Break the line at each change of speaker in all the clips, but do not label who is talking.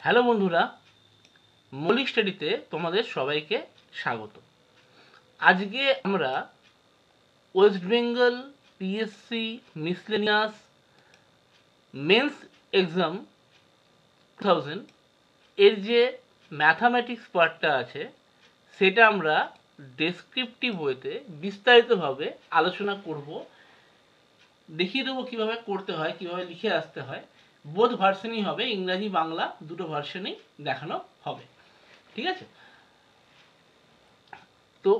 Hello বন্ধুরা, মৌলিক স্টাডিতে তোমাদের সবাইকে স্বাগত। আজকে আমরা West Bengal PSC miscellaneous men's exam 2000 এর যে ম্যাথামেটিক্স পার্টটা আছে সেটা আমরা ডেসক্রিপটিভ ওয়েতে বিস্তারিতভাবে আলোচনা করব। দেখিয়ে দেবো কীভাবে করতে হয়, কীভাবে লিখে আসতে হয়। বোথ ভার্সনই হবে, ইংরাজি বাংলা দুটো ভার্সনই দেখানো হবে। ঠিক আছে? তো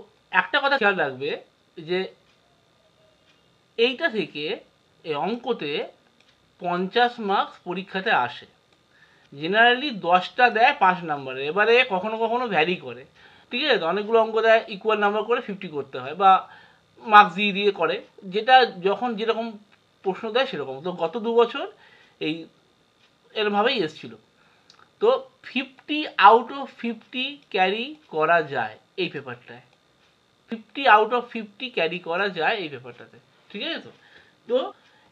একটা কথা খেয়াল রাখবে যে এইটা থেকে এই অঙ্কতে 50 মার্কস পরীক্ষাতে আসে। জেনারেলি 10টা দেয় 5 নাম্বারে, এবারে কখনো কখনো ভ্যারি করে। ঠিক আছে? অনেকগুলো অঙ্ক দেয় ইকুয়াল নাম্বার করে 50 করতে হয় বা মার্কস দিয়ে দিয়ে করে, যেটা যখন যেরকম প্রশ্ন দেয় সেরকম। তো গত 2 বছর এই এরমভাবেই এসছিল। তো 50 আউট অফ 50 ক্যারি করা যায় এই পেপারটায়। 50 আউট অফ 50 ক্যারি করা যায় এই পেপারটাতে। ঠিক আছে? তো তো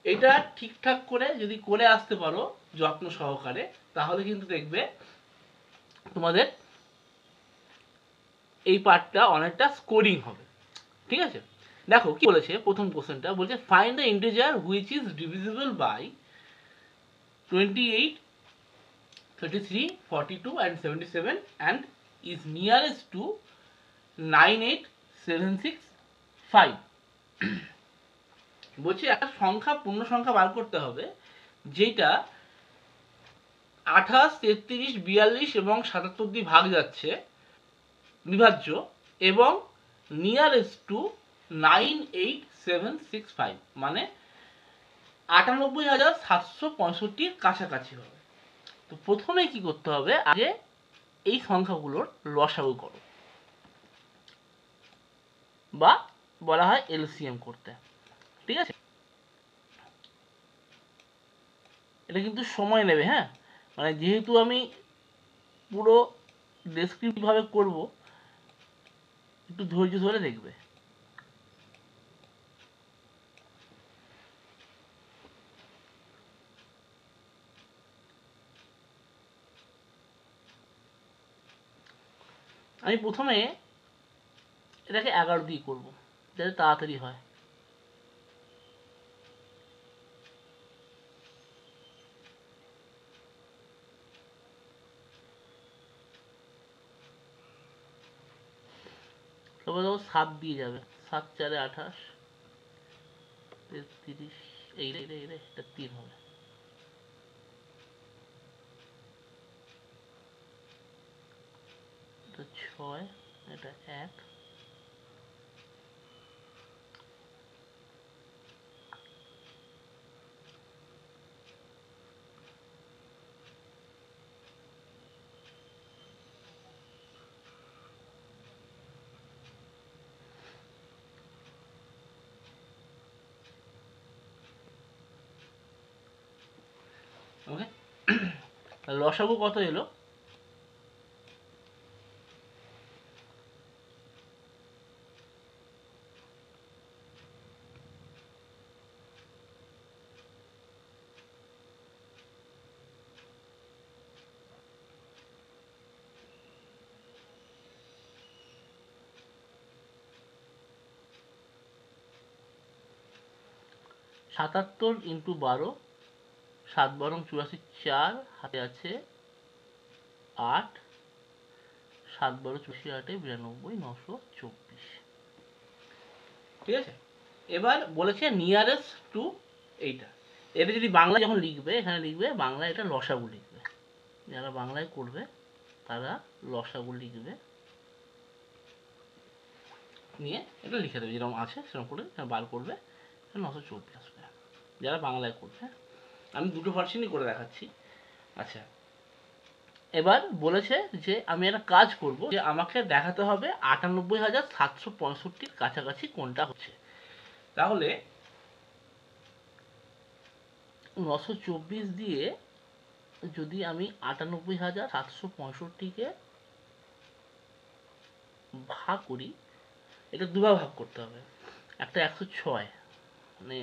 এটা ঠিকঠাক করে যদি করে আসতে পারো যত্ন সহকারে, তাহলে কিন্তু দেখবে তোমাদের এই পার্টটা অনেকটা স্কোরিং হবে। ঠিক আছে? দেখো কি বলেছে প্রথম কোশ্চেনটা, বলছে find the integer which is divisible by 28, 33, 42 and 77 and is nearest to 98765। বলছি একটা সংখ্যা, পূর্ণ সংখ্যা বার করতে হবে যেটা 28, 33, 42 এবং 77 দিয়ে ভাগ যাচ্ছে, বিভাজ্য, এবং নিয়ারেস্ট টু 98765 মানে 98,765 কাছাকাছি হবে। তো প্রথমে কি করতে হবে, আগে এই সংখ্যাগুলোর লসাগু করো, বা বলা হয় এলসিএম করতে। ঠিক আছে? এটা কিন্তু সময় নেবে। হ্যাঁ, মানে যেহেতু আমি পুরো ডেসক্রিপটিভ ভাবে করব, একটু ধৈর্য ধরে দেখবে। আমি প্রথমে এটাকে 11 দিয়ে করবো যাতে তাড়াতাড়ি হয়। তবে দেখো 7 দিয়ে যাবে, 7 4 28, 33, এই রে রে রে, এটা 3 হবে। এটা 6, এটা 1, ওকে। লসাগু কত এলো? সাতাত্তর ইন্টু 12, 7 12 84, 4 হাতে আছে 8, 7 12 84, 8 92, 924। ঠিক আছে? এবার বলেছে নিয়ারেস্ট টু এইটা। এটা যদি বাংলা যখন লিখবে, এখানে লিখবে বাংলায়, এটা লসাগু লিখবে। যারা বাংলায় করবে তারা লসাগু লিখবে, নিয়ে এটা লিখে দেবে যেরকম আছে সেরকম করে বার করবে, 924 আসবে যারা বাংলায় করবে। আমি দুটো ভার্সনই করে দেখাচ্ছি। আচ্ছা, এবার বলেছে যে আমি একটা কাজ করব, যে আমাকে দেখাতে হবে 98,765 কাছাকাছি কোনটা হচ্ছে। তাহলে 924 দিয়ে যদি আমি 98,765-কে ভাগ করি, এটা দুভাবে ভাগ করতে হবে। একটা 106, মানে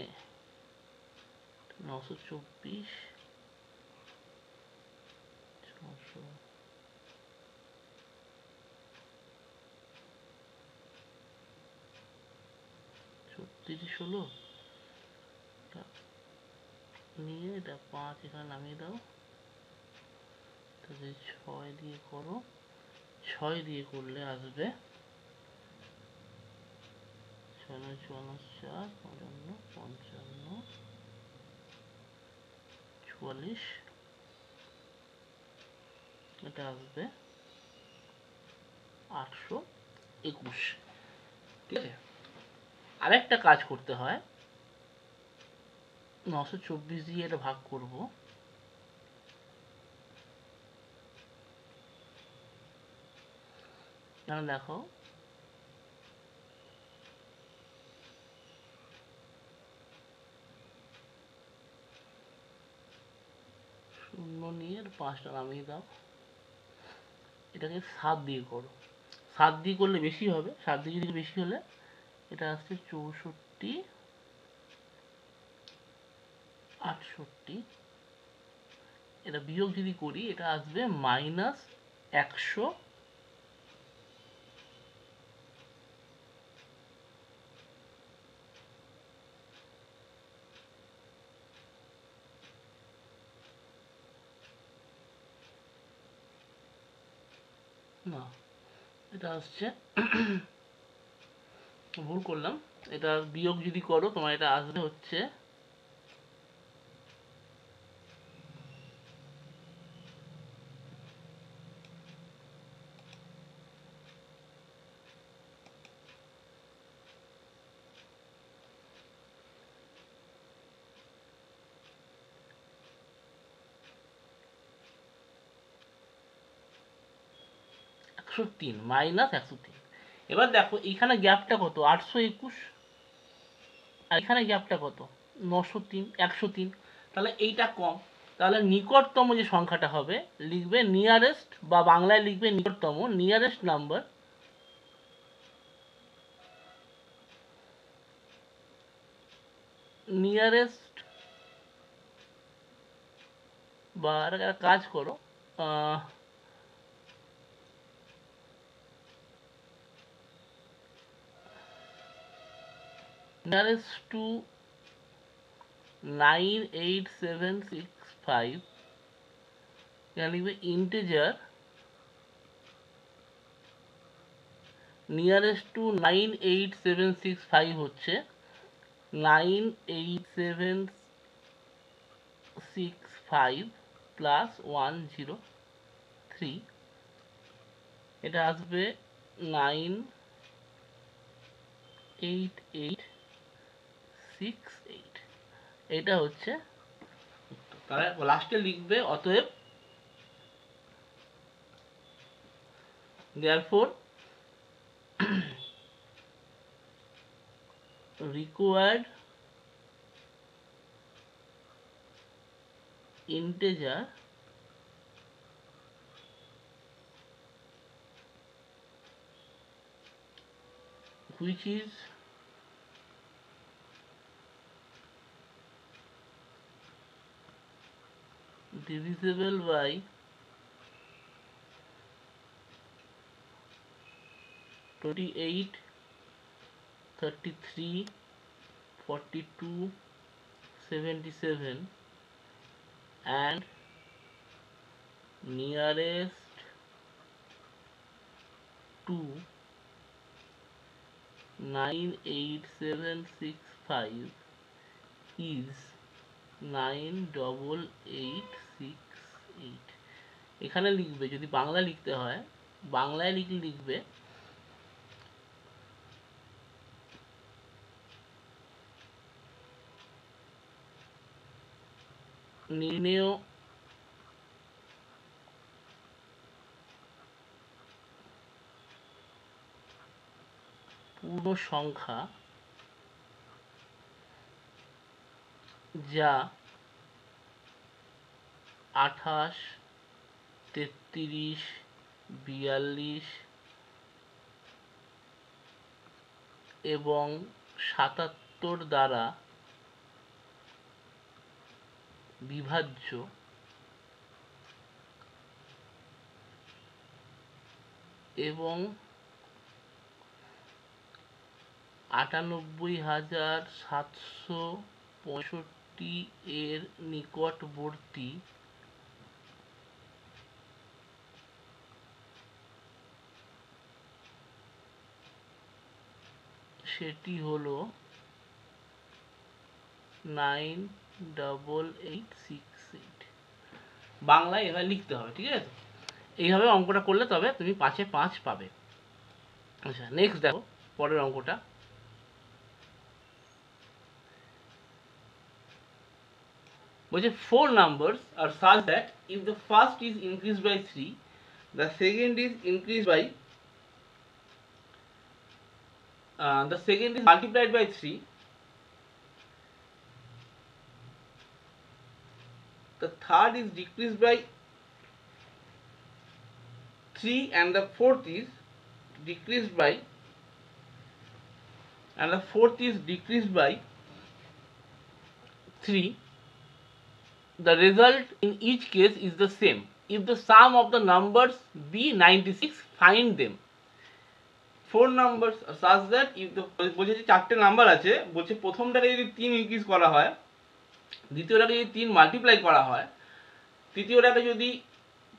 924 36 হলো, নিয়ে এটা 5 এখানে নামিয়ে দাও, তাহলে 6 দিয়ে করো, 6 দিয়ে করলে আসবে 6 9 4 55 55 44, এটা আসবে 821। ঠিক আছে, আরেকটা কাজ করতে হয়, 924 দিয়ে এটা ভাগ করব, তাহলে দেখো শূন্য নিয়ে 5টা নামিয়ে দাও, এটাকে 7 দিয়ে করো, 7 দিয়ে করলে বেশি হবে, 7 দিয়ে যদি বেশি হলে এটা আসছে 64 68, এটা বিয়োগ যদি করি এটা আসবে -100, না এটা আসছে ভুল করলাম, এটা বিয়োগ যদি করো তোমার এটা আসবে হচ্ছে 103 -103। এবার দেখো এইখানে গ্যাপটা কত, 821, আর এখানে গ্যাপটা কত, 903 103, তাহলে এইটা কম, তাহলে নিকটতম যে সংখ্যাটা হবে লিখবে নিয়ারেস্ট, বা বাংলায় লিখবে নিকটতম, নিয়ারেস্ট নাম্বার, নিয়ারেস্ট, বা একটা কাজ করো, নিয়ারেস্ট টু 98765, এখানে লিখবে ইন্টিজার, নিয়ারেস্ট টু 98765 হচ্ছে 98765 প্লাস 103, এটা আসবে 98868, এটা হচ্ছে, তাহলে লাস্টে লিখবে অতএব therefore required integer which is divisible by 28, 33, 42, 77 and nearest to 98765 is 98868। এখানে লিখবে, যদি বাংলা লিখতে হয় বাংলায় লিখবে নির্ণেয় পূর্ণ সংখ্যা যা 28, 33, 42 এবং 77 দ্বারা বিভাজ্য এবং ৯৮,৭৬৫ এর নিকটবর্তী সেটি হলো 98868। বাংলায় এবার লিখতে হবে, ঠিক আছে? এইভাবে অঙ্কটা করলে তবে তুমি ৫-এ ৫ পাবে। আচ্ছা, নেক্সট দেখো পরের অঙ্কটা। বলছে 4 numbers are such that if the first is increased by 3, the second is increased by the second is multiplied by 3, the third is decreased by 3, and the fourth is decreased by 3. The result in each case is the same. If the sum of the numbers be 96, find them. 4 numbers are such that if the বলছে যে 4টে number আছে, বলছে প্রথমটাকে যদি 3 increase করা হয়, দ্বিতীয়টাকে যদি 3 multiply করা হয়, তৃতীয়টাকে যদি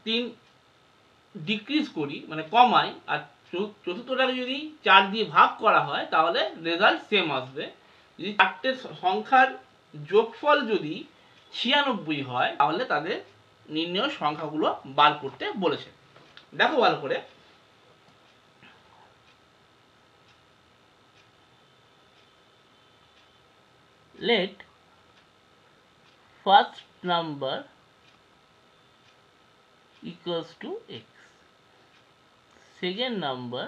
3 ডিক্রিজ করি মানে কমাই, আর চতুর্থটাকে যদি 4 দিয়ে ভাগ করা হয়, তাহলে রেজাল্ট সেম আসবে। যদি 4টে সংখ্যার যোগফল যদি 96 হয়, তাহলে তাদের নির্ণয় সংখ্যাগুলো বার করতে বলেছে। দেখো ভালো করে। Let first number equals to x, second number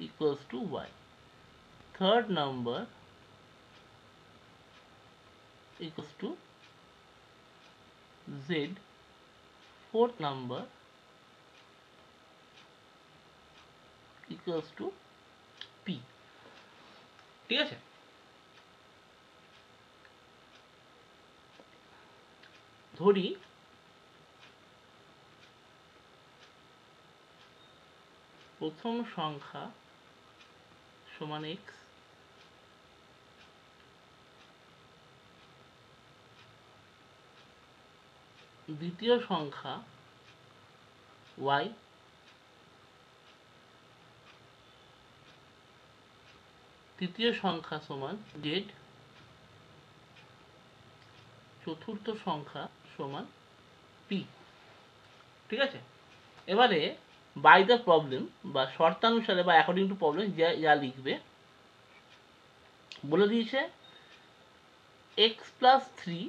equals to y, third number equals to z, fourth number equals to p। ঠিক আছে? ধরি প্রথম সংখ্যা সমান x, দ্বিতীয় সংখ্যা y, তৃতীয় সংখ্যা সমান z, চতুর্থ সংখ্যা সমান p। ঠিক আছে? এবারে বাই দ্য প্রবলেম বা শর্তানুসারে বা অ্যাকর্ডিং টু প্রবলেম যা লিখবে, বলে দিয়েছে x plus 3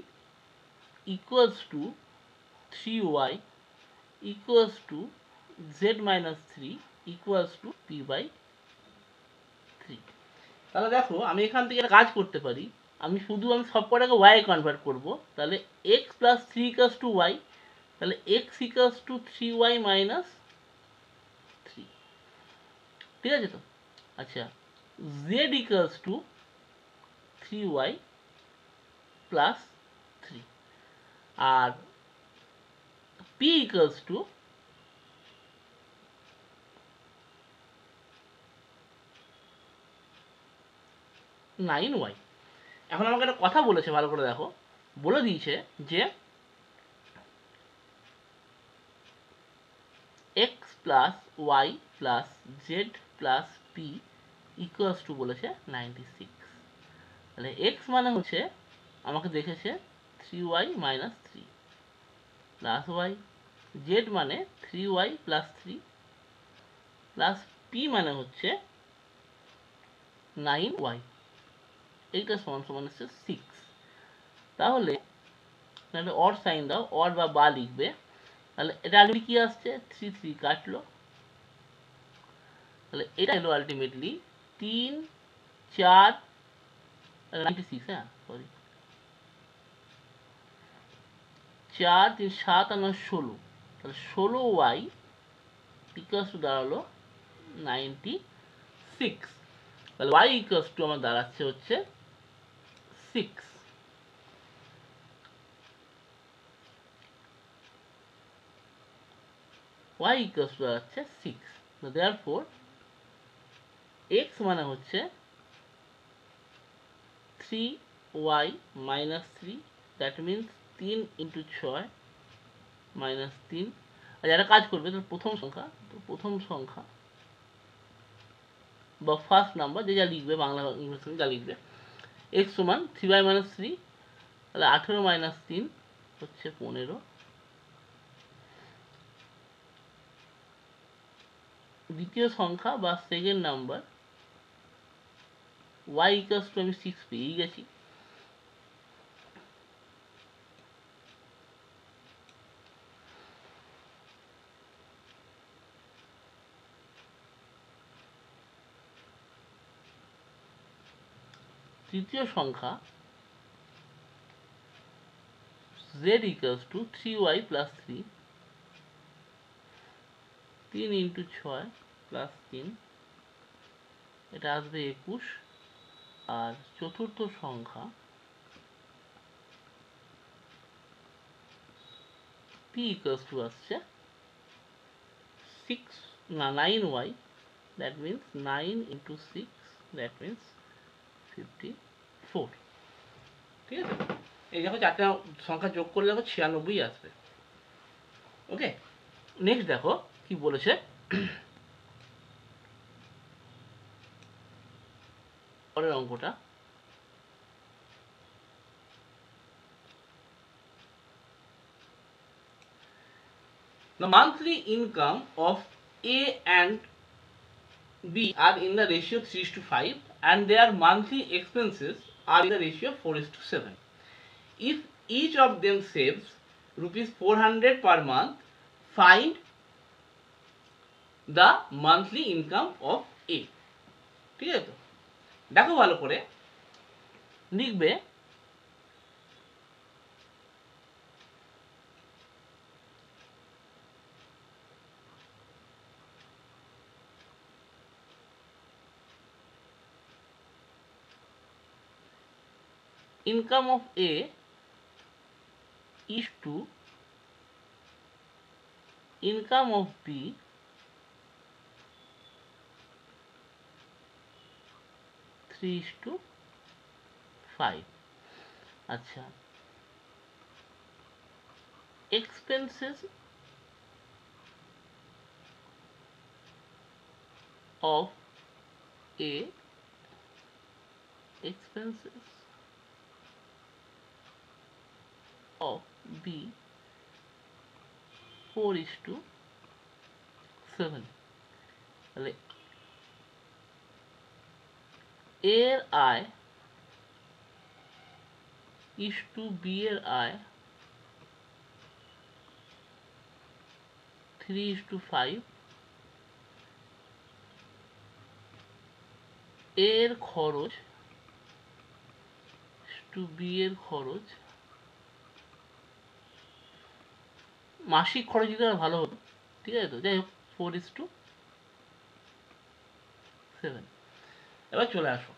equals to 3y equals to z minus 3 equals to p by 3। তাহলে দেখো আমি এখান থেকে কাজ করতে পারি, আমি সব কটাকে y কনভার্ট করব। তাহলে x plus 3 equals to y, তাহলে x equals to 3y minus 3। ঠিক আছে তো? আচ্ছা, z equals to 3y plus 3, আর p ইকুয়ালস টু 9y। এখন আমাকে একটা কথা বলেছে, ভালো করে দেখো। বলে দিয়েছে যে x plus y plus z plus p equals two বলেছে 96। তাহলে x মানে হচ্ছে আমাকে দেখেছে 3y minus 3 plus y, z মানে 3y প্লাস 3 প্লাস p মানে হচ্ছে 9y। এইটা সমান সমান হচ্ছে 6। তাহলে অর সাইন দাও, অর বা লিখবে। তাহলে এটা আলটিমেটলি কি আসছে, 3 3 কাটলো। তাহলে এটা হলো আলটিমেটলি 3 4 96, হ্যাঁ সরি 4 3 7 আর 16, তাহলে 16y ইকুয়ালস টু দাঁড়ালো 96। তাহলে y ইকুয়ালস টু আমার দাঁড়াচ্ছে হচ্ছে 6। ওয়াই ইকুয়ালস টু হচ্ছে 6। তো দেয়ারফোর এক্স মানে হচ্ছে 3y minus 3, that means 3 into 6 minus 3। আর যারা কাজ করবে তো প্রথম সংখ্যা বা ফার্স্ট নাম্বার যে যা লিখবে, বাংলা ইংলিশ যা লিখবে, এক্স সমান 3y মাইনাস 3, তাহলে 18 মাইনাস 3 হচ্ছে 15। দ্বিতীয় সংখ্যা বা second number y equals to আমি 6 পেয়েই গেছি। তৃতীয় সংখ্যা z equals to 3y plus 3, 3 into 6 plus 3, এটা আসবে 21। আর চতুর্থ সংখ্যা p ইকুয়ালস টু আসছে 9y, that means 9 into 6, that means 54। ঠিক আছে, এই দেখো চারটে সংখ্যা যোগ করলে দেখো 96 আসবে। ওকে, নেক্সট দেখো কি বলেছে। পরের অঙ্কটা, the monthly income of A and B are in the ratio 3:5 and their monthly expenses are in the ratio 4:7. If each of them saves rupees 400 per month, find the monthly income of A. ঠিক আছে, তো দেখো ভালো করে লিখবে income of A is to income of B three is to 5। আচ্ছা, expenses of A, expenses of B 4:7। তাহলে এর আয় ইস টু বি এর আয় 3:5, এর খরচ টু বি এর খরচ, মাসিক খরচ দিতে ভালো হতো, ঠিক আছে, তো যাই হোক 4:7। এবার চলে আসো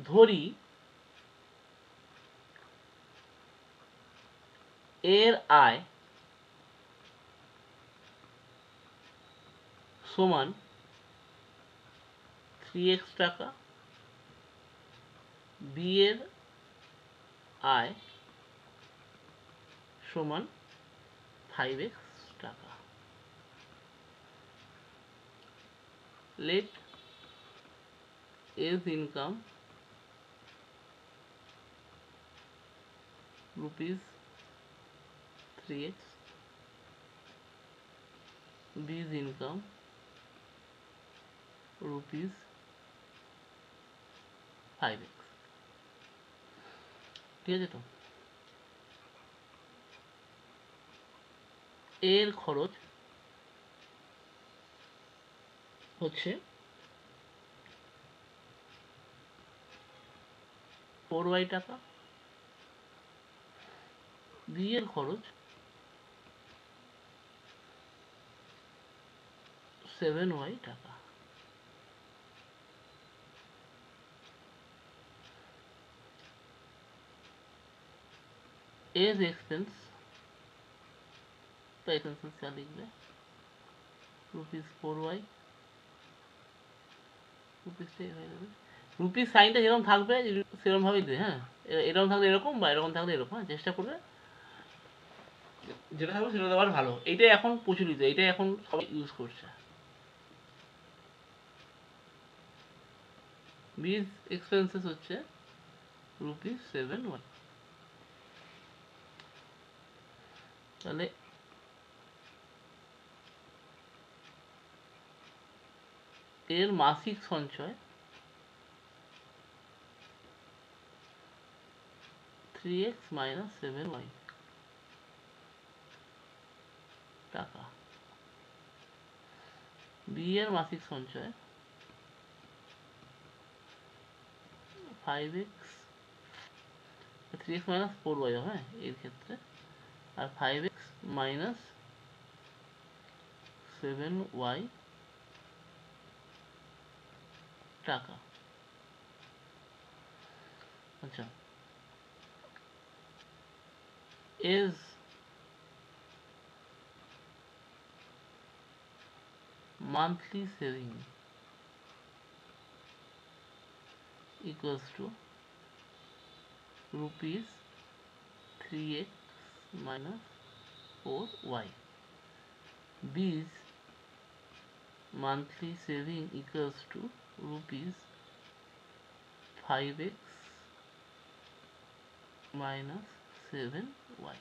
ধরি এর আয় সমান 3x টাকা, বি এর আয় সমান 5x টাকা। Let A's income rupees 3x, B's income rupees 5x। ঠিক আছে, তো এর খরচ হচ্ছে 4y টাকা, বি এর খরচ 7y টাকা। এজ এক্সপেন্স তো এক্সপেন্সেস যা লিখবে ₹4y রুপিসটাই হয়ে যাবে। রুপিস সাইনটা যেরকম থাকবে সেরকম ভাবেই দেবে। হ্যাঁ, এরকম থাকলে এরকম বা এরকম থাকলে এরকম। হ্যাঁ, চেষ্টা করবে যেটা থাকবে সেটা দেওয়ার ভালো। এইটাই এখন প্রচলিত, এইটাই এখন সবাই ইউজ করছে। বিজ এক্সপেন্সেস হচ্ছে ₹7 তাহলে এর মাসিক সঞ্চয় 3x - 7y টাকা। বি এর মাসিক সঞ্চয় 5x 3x - 4y হবে এর ক্ষেত্রে, আর 5x - 7y টাকা। আচ্ছা, is monthly saving equals to rupees 3x minus 4y. B's monthly saving equals to rupees 5x minus 7y.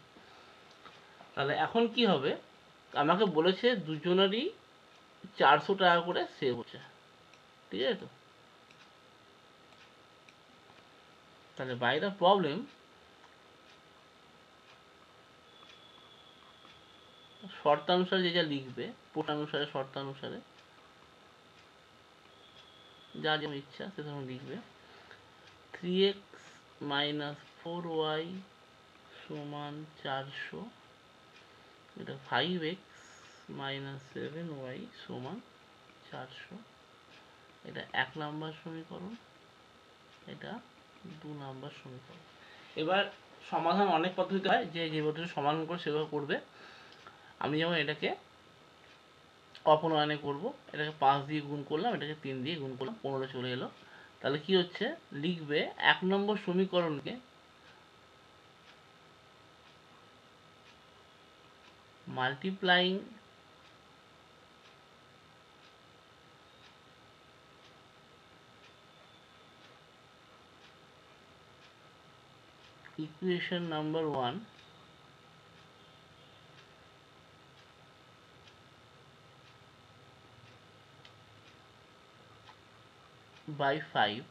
তাহলে এখন কি হবে, আমাকে বলেছে দুজনেরই 400 টাকা করে সেভ হচ্ছে, ঠিক আছে তো? তাহলে বাই দ্য প্রবলেম শর্তানুসারে যে যা লিখবে, প্রশ্নানুসারে শর্তানুসারে যা যেমন ইচ্ছা সেরকম লিখবে। 3x minus 4y সমান 400, এটা 5x minus 7y সমান 400। এটা 1 নম্বর সমীকরণ, এটা 2 নম্বর সমীকরণ। এবার সমাধান অনেক পদ্ধতি হয়, যে যে পদ্ধতি সমাধান করে সেভাবে করবে। আমি যেমন এটাকে অপনয়নে করব, এটাকে 5 দিয়ে গুণ করলাম, এটাকে 3 দিয়ে গুণ করলাম, 15 চলে এলো। তাহলে কি হচ্ছে, লিখবে 1 নম্বর সমীকরণকে multiplying equation number 1 by 5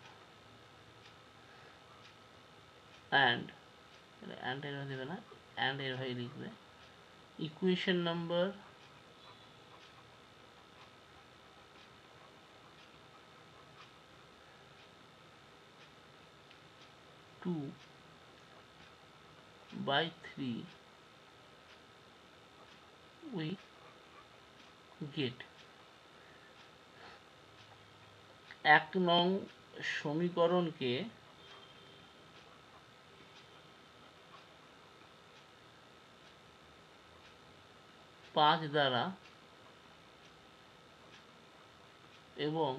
and এর দেবে না, and এর ভাই লিখবে equation number 2 by 3 we get 1 নং সমীকরণকে 5 দ্বারা এবং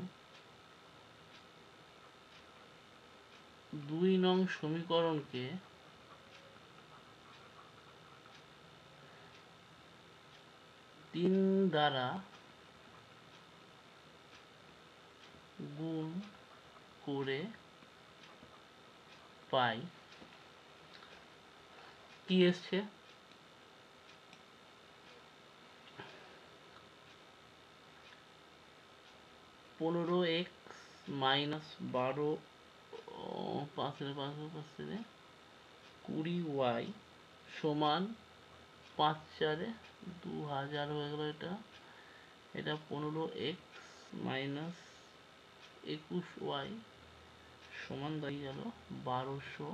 2 নং সমীকরণকে 3 দ্বারা গুণ করে পাই। কি এসছে, 15x minus 12 20y সমান 5 4 2000 হয়ে গেল। এটা 15x minus 21y সমান দাঁড়িয়ে গেল 1200।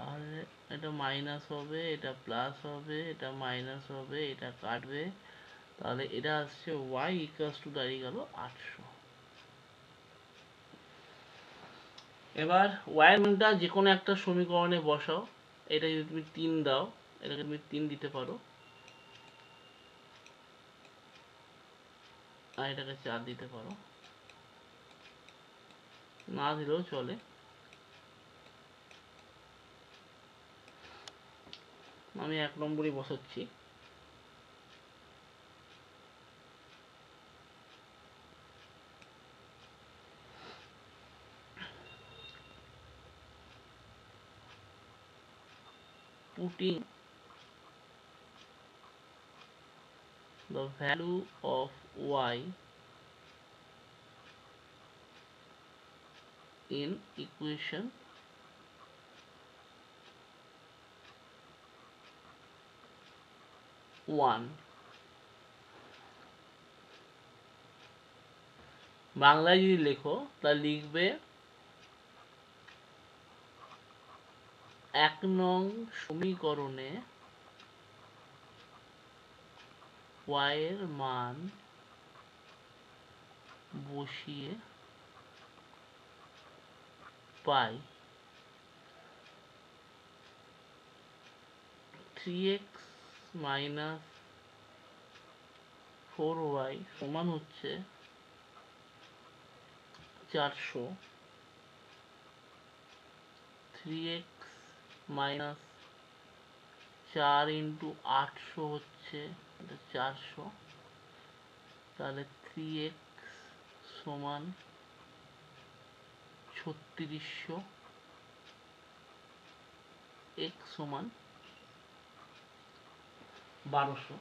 আর এটা মাইনাস হবে, এটা প্লাস হবে, এটা মাইনাস হবে, এটা কাটবে, তাহলে এটা আসছে y ইকুয়ালস টু দাঁড়িয়ে গেল 800। এবার y এর মানটা যে কোনো একটা সমীকরণে বসাও, এটা যদি তুমি 3 দাও, এটাকে তুমি 3 দিতে পারো, আর এটাকে 4 দিতে পারো, না দিলেও চলে। আমি 1 নম্বরই বসাচ্ছি। Putting the value of y in equation 1, বাংলায় যদি লেখো তা লিখবে 1 নং সমীকরণে y এর মান বসিয়ে পাই 3x মাইনাস 4y সমান হচ্ছে 400, 3x মাইনাস 4 ইন্টু 800 হচ্ছে 400, তাহলে 3x সমান 3600, x সমান 1200।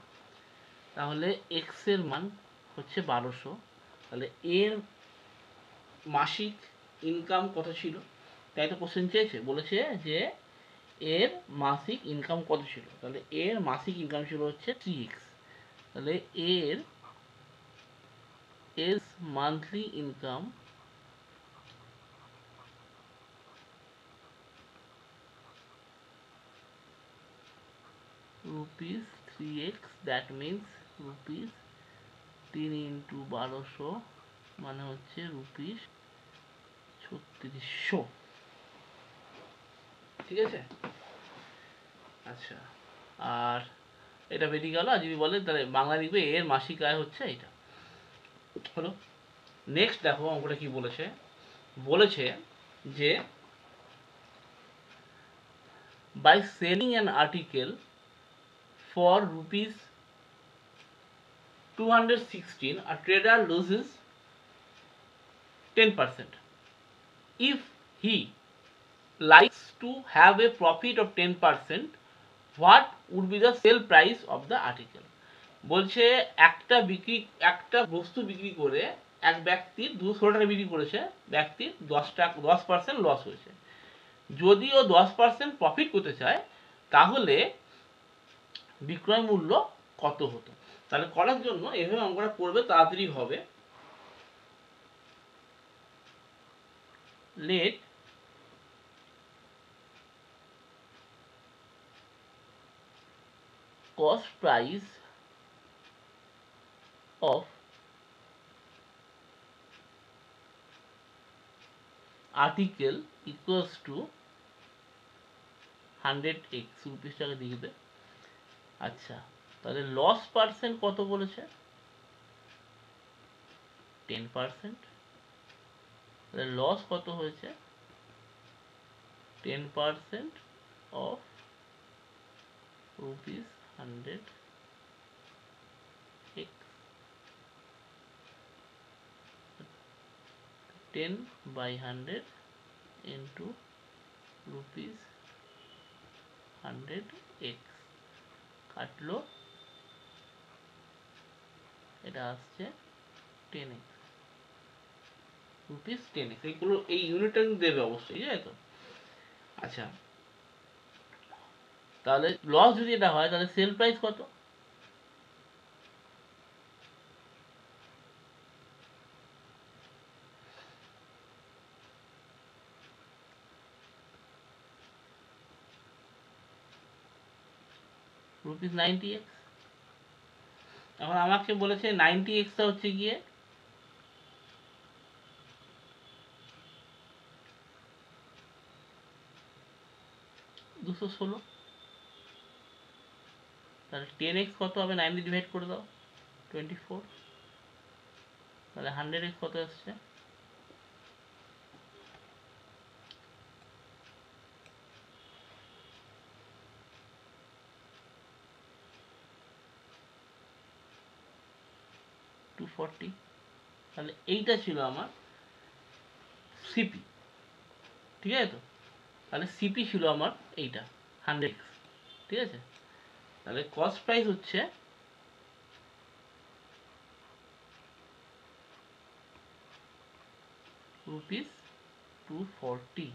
তাহলে x এর মান হচ্ছে 1200। তাহলে এর মাসিক ইনকাম কত ছিল, তাই তো কোশ্চেন চেয়েছে, বলেছে যে এর মাসিক ইনকাম কত ছিল। তাহলে এর মাসিক ইনকাম ছিল হচ্ছে 3x। তাহলে এর monthly income rupees 3x, that means rupees 3 into 1200 মানে হচ্ছে rupees 3600। ঠিক আছে, আচ্ছা, আর এটা বেরিয়ে গেল। আর যদি বলে তাহলে বাংলা লিখবে এর মাসিক আয় হচ্ছে এটা হলো। নেক্সট দেখো অঙ্কটা কি বলেছে, বলেছে যে by selling an article for rupees 216 a trader loses 10%. If he likes to have a profit of 10%, what would be the sale price of the article? বলছে একটা বস্তু বিক্রি করে এক ব্যক্তির 200 টাকা বিক্রি করেছে, ব্যক্তির 10% লস হয়েছে। যদি ও 10% প্রফিট করতে চায় তাহলে বিক্রয় মূল্য কত হতো। তাহলে করার জন্য এভাবে অঙ্কটা করবে, তাড়াতাড়ি হবে। Let cost price of article equals to 100x, রুপিসটাকে লিখবে। আচ্ছা, তাহলে লস পার্সেন্ট কত বলেছে, 10%। তাহলে লস কত হয়েছে, 10% of rupees 100x, 10 by 100 into rupees 100x কাটলো, এটা আসছে 10x, রুপিস 10x। এইগুলো এই ইউনিটটা দেবে অবশ্যই, ঠিক আছে তো। আচ্ছা, তাহলে লস যদি এটা হয় তাহলে সেল প্রাইস কত, রুপিস 90x। এখন আমাকে বলেছে 90x টা হচ্ছে গিয়ে 216। তাহলে 10x কত হবে, 9 দিয়ে ডিভাইড করে দাও, 24। তাহলে 100x কত আসছে, 240। তাহলে এইটা ছিল আমার সিপি, ঠিক আছে তো। তাহলে সিপি ছিল আমার এইটা 100x, ঠিক আছে। তাহলে কস্ট প্রাইস হচ্ছে রুপিস 240।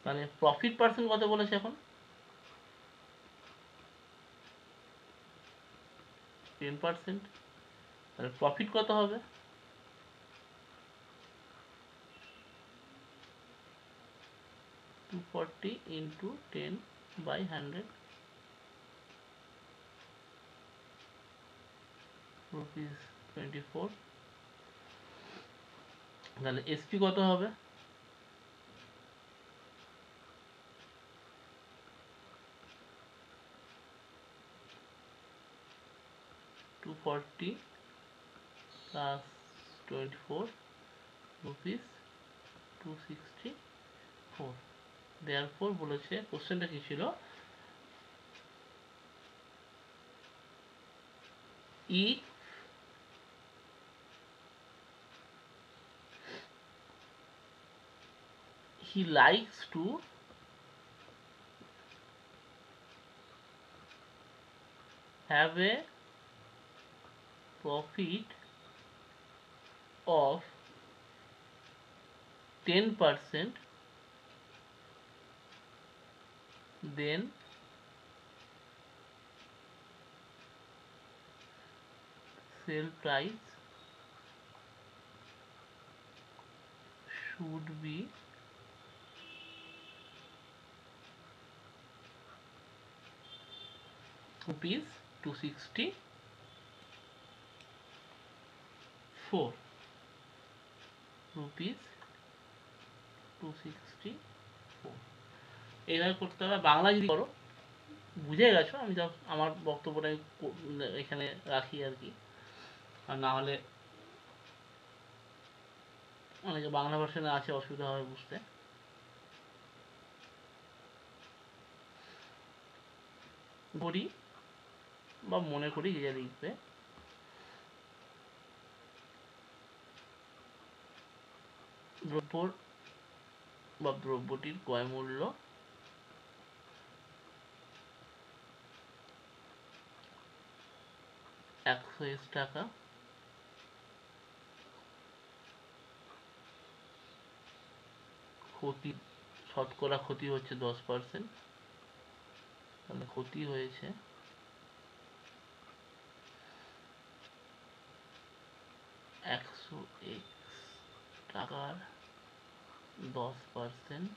তাহলে প্রফিট পার্সেন্ট কত বলেছে এখন, 10%। তাহলে প্রফিট কত হবে, 240 ইন্টু 10/100 রুপিস 24। তাহলে এসপি কত হবে, 240 প্লাস 24 রুপিস 264। দেয়ারফর বলেছে, কোশ্চেনটা কি ছিল, if he likes to have a profit of 10%, then sale price should be rupees 264, rupees 264। এইভাবে করতে হবে। বাংলা যদি করো, বুঝে গেছো, আমি জাস্ট আমার বক্তব্যটা এখানে রাখি আর কি। আর না হলে অনেকে বাংলা ভার্সনে আছে, অসুবিধা হবে বুঝতে। করি বা মনে করি যে লিখবে, দ্রব্যর বা দ্রব্যটির ক্রয় মূল্য 100 টাকা, ক্ষতি, শতকরা ক্ষতি হচ্ছে 10%। তাহলে ক্ষতি হয়েছে 100x টাকার 10%,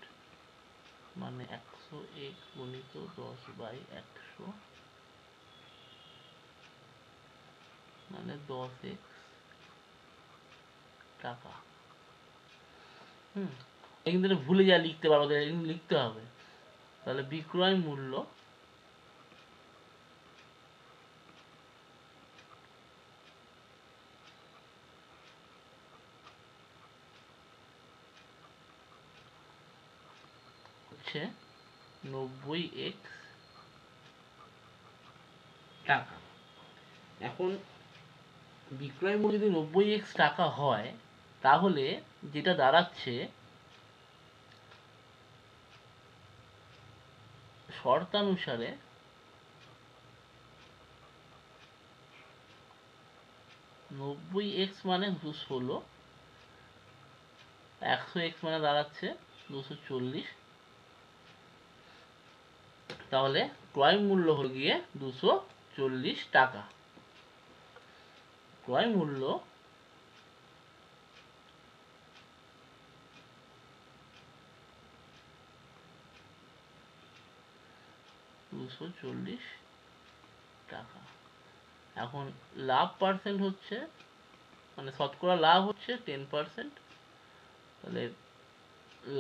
মানে 100x গুণিত 10/100, মানে 10x টাকা। কিন্তু এটা ভুলে যা লিখতে পারবো, লিখতে হবে। তাহলে বিক্রয় মূল্য হচ্ছে 90x টাকা। এখন বিক্রয় মূল্য যদি 90x টাকা হয়, তাহলে যেটা দাঁড়াচ্ছে, শর্তানুসারে 90x মানে 216, 100x মানে দাঁড়াচ্ছে 240। তাহলে ক্রয় মূল্য হলো গিয়ে 240 টাকা। ক্রয় মূল্য $240 টাকা। এখন লাভ পার্সেন্ট হচ্ছে, মানে শতকরা লাভ হচ্ছে 10%। তাহলে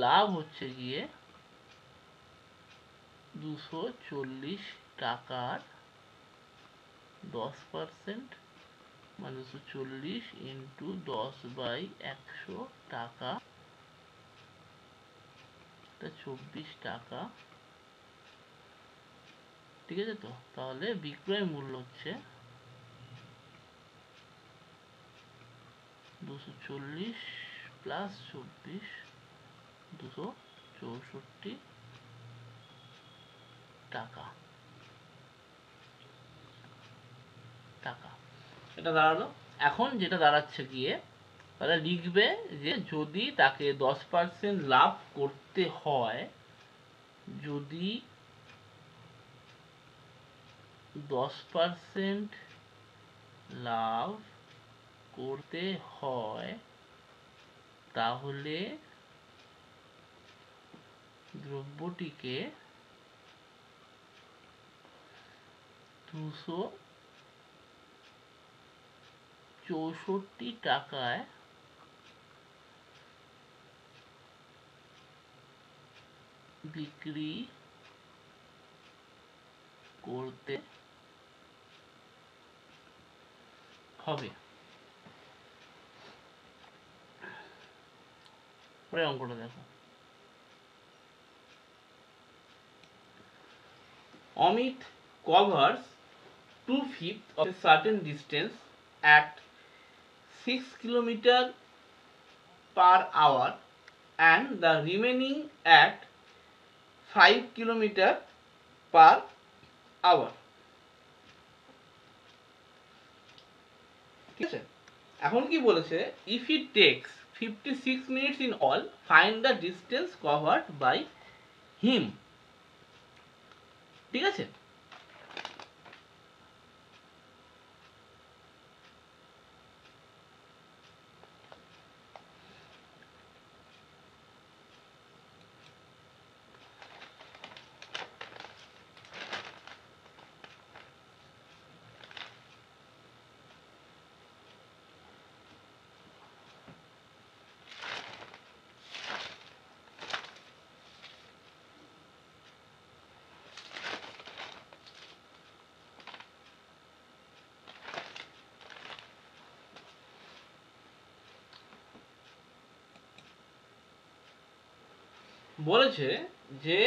লাভ হচ্ছে গিয়ে 240 টাকার 10% মানে 240 ইন্টু 10/100 টাকা, 24 টাকা। ঠিক আছে তো? তাহলে বিক্রয় মূল্য হচ্ছে 240 প্লাস 24, 264 টাকা। এটা দাঁড়ালো। এখন যেটা দাঁড়াচ্ছে গিয়ে, তাহলে লিখবে যে যদি তাকে 10% লাভ করতে হয়, যদি 10% লাভ করতে হয়, তাহলে দ্রব্যটিকে 264 টাকায় বিক্রি করতে হবে। পরে অঙ্কটা দেখো। Amit covers 2/5 of a certain distance at 6 kilometer per hour and the remaining at 5 kilometer per hour. ঠিক আছে? এখন কি বলেছে, if it takes 56 minutes in all, find the distance covered by him. ঠিক আছে? বলেছে যে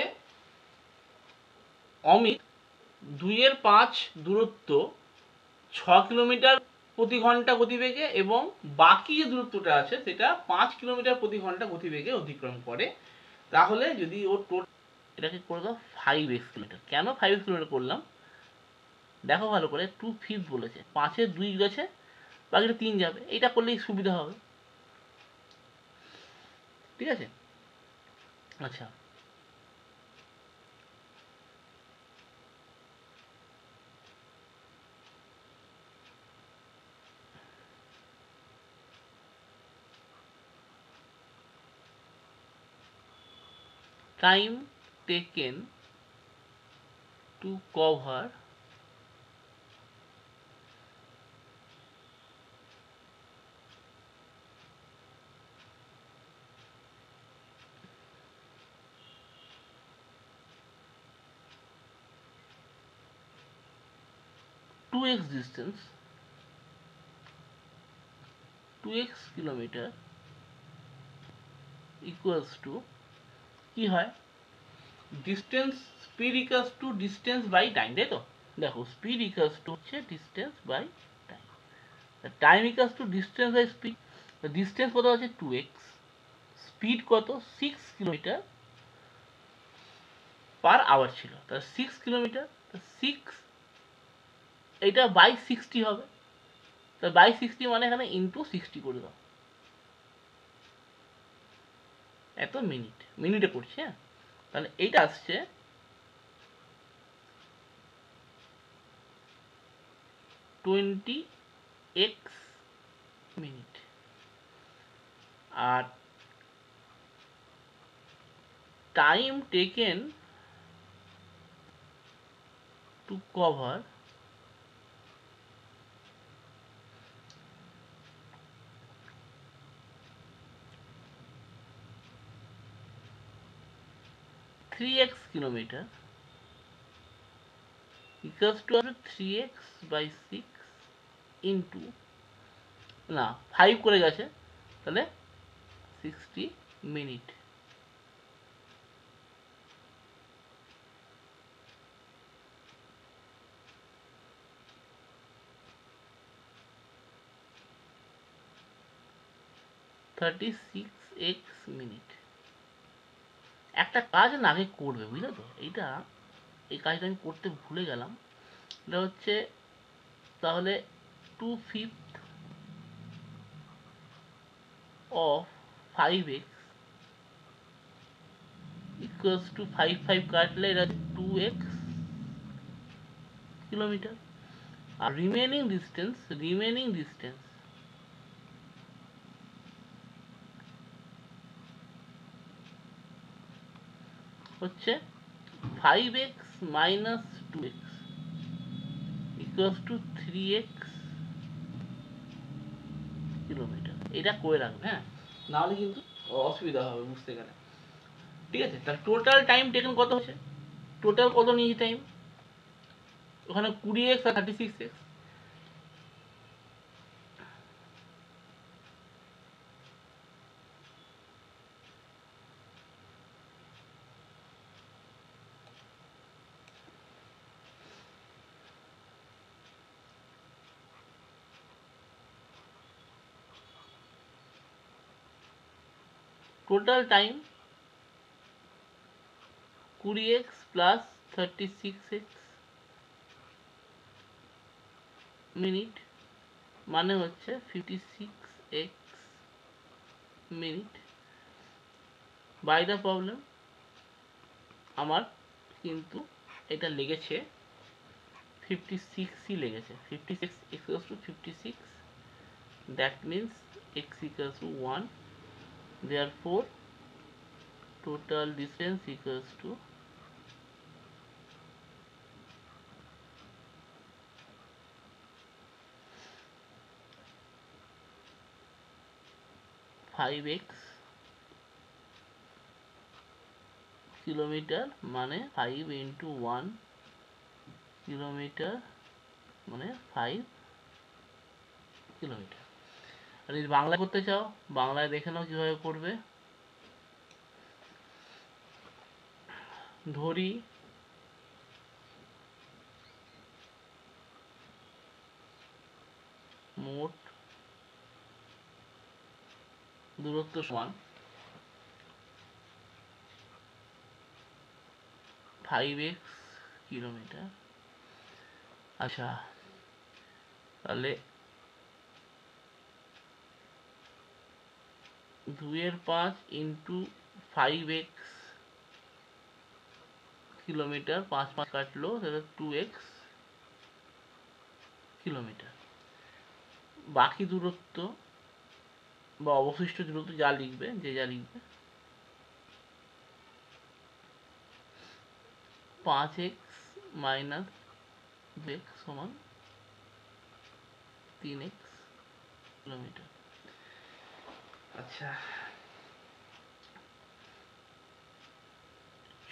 অমিত 2/5 দূরত্ব 6 কিলোমিটার প্রতি ঘন্টা গতিবেগে এবং বাকি যে দূরত্বটা আছে সেটা 5 কিলোমিটার প্রতি ঘন্টা গতিবেগে অতিক্রম করে। তাহলে যদি ও এটাকে করে দাও 5x কিলোমিটার। কেন 5x কিলোমিটার করলাম দেখো ভালো করে, 2/5 বলেছে, 5-এর 2 গেছে, বাকিটা 3 যাবে, এটা করলেই সুবিধা হবে। ঠিক আছে? আচ্ছা, time taken to cover 2x distance, 2x kilometre equals to কি হয়, distance, speed equals to distance by time, তাই তো? দেখো স্পিড ইকুয়ালস টু হচ্ছে distance by time, time equals to distance by speed. Distance কত আছে 2x, স্পিড কত 6 kilometre per hour ছিল, তাহলে 6 কিলোমিটার, 6 এটা বাই 60 হবে, তাহলে বাই 60 মানে এখানে ইন্টু 60 করে দাও, এত মিনিট, মিনিটে করছি। হ্যাঁ, তাহলে এইটা আসছে 20x মিনিট। আর time taken to cover 3x kilometre equals to আসবে 3x/6 ইন্টু, না 5 করে গেছে, তাহলে 60 মিনিট। (36x মিনিট)একটা কাজ না আগে করবে, বুঝলে তো? এই কাজটা আমি করতে ভুলে গেলাম। এটা হচ্ছে তাহলে 2/5 of 5x equals to 5 কাটলে এটা 2x কিলোমিটার। আর রিমেনিং ডিস্টেন্স হচ্ছে 5x minus 2x equals to 3x kilometre. এটা করে রাখবে, হ্যাঁ, নাহলে কিন্তু অসুবিধা হবে বুঝতে গেলে। ঠিক আছে, তাহলে টোটাল টাইম টেকেন কত হচ্ছে? টোটাল কত নিয়েছি টাইম? ওখানে 20x আর 36x। Total time 20x plus 36x minute, মানে হচ্ছে 56x minute. By the problem আমার কিন্তু এটা লেগেছে 56ই লেগেছে। 56 equals to 56, that means x equals to 1, therefore total distance equals to 5x kilometre, মানে 5 into 1 কিলোমিটার, মানে 5 কিলোমিটার। আর যদি বাংলা করতে চাও, বাংলায় দেখে নাও কিভাবে করবে। ধরি মোট দূরত্ব সমান 5x কিলোমিটার। আচ্ছা, তাহলে 2/5 ইন্টু 5x কিলোমিটার, 5 কাটলো, তাহলে 2x কিলোমিটার। বাকি দূরত্ব বা অবশিষ্ট দূরত্ব যা লিখবে, যা লিখবে, 5x মাইনাস 2x সমান 3x কিলোমিটার। আচ্ছা,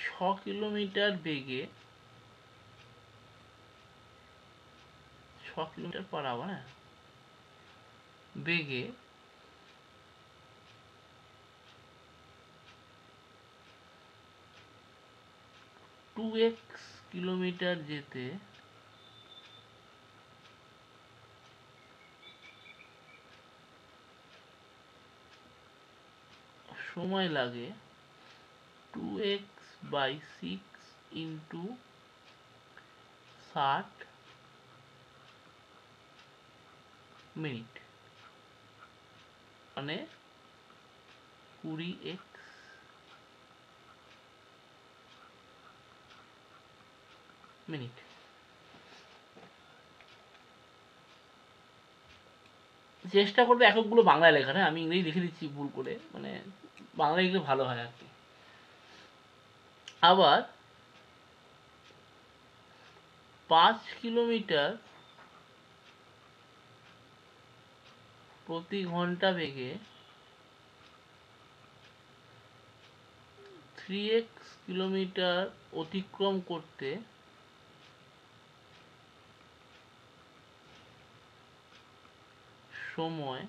6 কিলোমিটার বেগে, 6 কিলোমিটার পার আওয়ার, হ্যাঁ, বেগে 2x কিলোমিটার যেতে সময় লাগে 2x/6 ইন্টু 60 মিনিট, মানে 20x মিনিট। চেষ্টা করবে এককগুলো বাংলায় লেখার, হ্যাঁ, আমি ইংরেজি লিখে দিচ্ছি ভুল করে, মানে বাংলায় লিখলে ভালো হয় আর কি। আবার 5 কিলোমিটার প্রতি ঘন্টা বেগে 3x কিলোমিটার অতিক্রম করতে সময়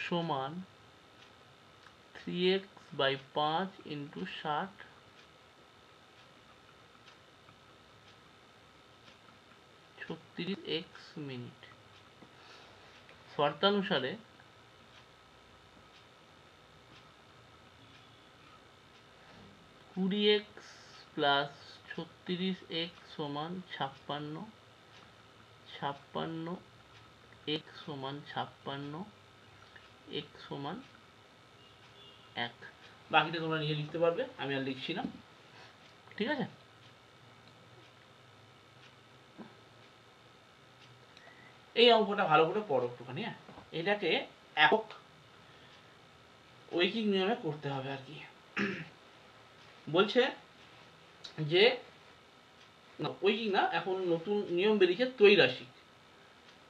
সমান 3x/5 into 60 36x minute. শর্তানুসারে 20x plus 36x সমান 56, 56x সমান 56, x সমান 1। বাকিটা তোমরা নিজে লিখতে পারবে, আমি আর লিখছি না, ঠিক আছে। এই অঙ্কটা ভালো করে পড়ো একটুখানি, হ্যাঁ। এটাকে একক ঐকিক নিয়মে করতে হবে আর কি। বলছে যে ঐকিক না, এখন নতুন নিয়ম বেরিয়েছে ত্রৈরাশিক,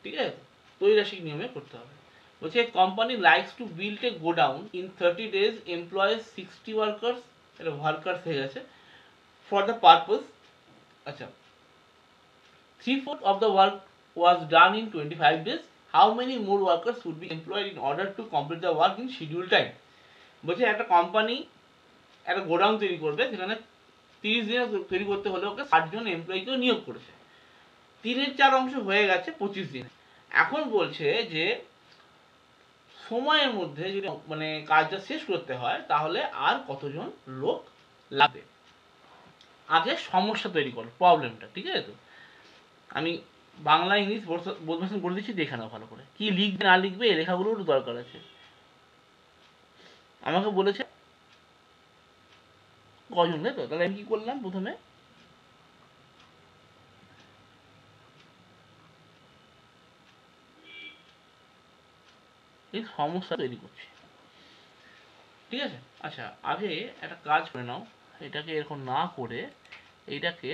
ঠিক আছে, ত্রৈরাশিক নিয়মে করতে হবে। বলছে company likes to build a godown in 30 days, employees 60 workers, এটা ওয়ার্কার্স হয়ে গেছে, ফর দ্য পারপোজ, আচ্ছা, 3/4 of the work was done in 25 days. How many more workers would be employed in order to complete the work in scheduled time? বলছে একটা company একটা godown তৈরি করবে, সেখানে 30 দিনে তৈরি করতে হলে ওকে 60 জন এমপ্লয়িকেও নিয়োগ করেছে। 3/4 অংশ হয়ে গেছে 25 দিনে। এখন বলছে যে সময়ের মধ্যে যদি মানে কাজটা শেষ করতে হয় তাহলে আর কতজন লোক লাগবে। আগে সমস্যা তৈরি করো, প্রবলেমটা, ঠিক আছে। তো আমি বাংলা ইংলিশ বোঝাতে বলে দিচ্ছি, দেখে নাও ভালো করে। কি লিখবে না লিখবে এই লেখাগুলোর দরকার আছে। আমাকে বলেছে কজন, তাই তো, তাহলে আমি কি করলাম, প্রথমে এই সমস্যা তৈরি করছি, ঠিক আছে। আচ্ছা, আগে একটা কাজ করে নাও, এটাকে এরকম না করে এইটাকে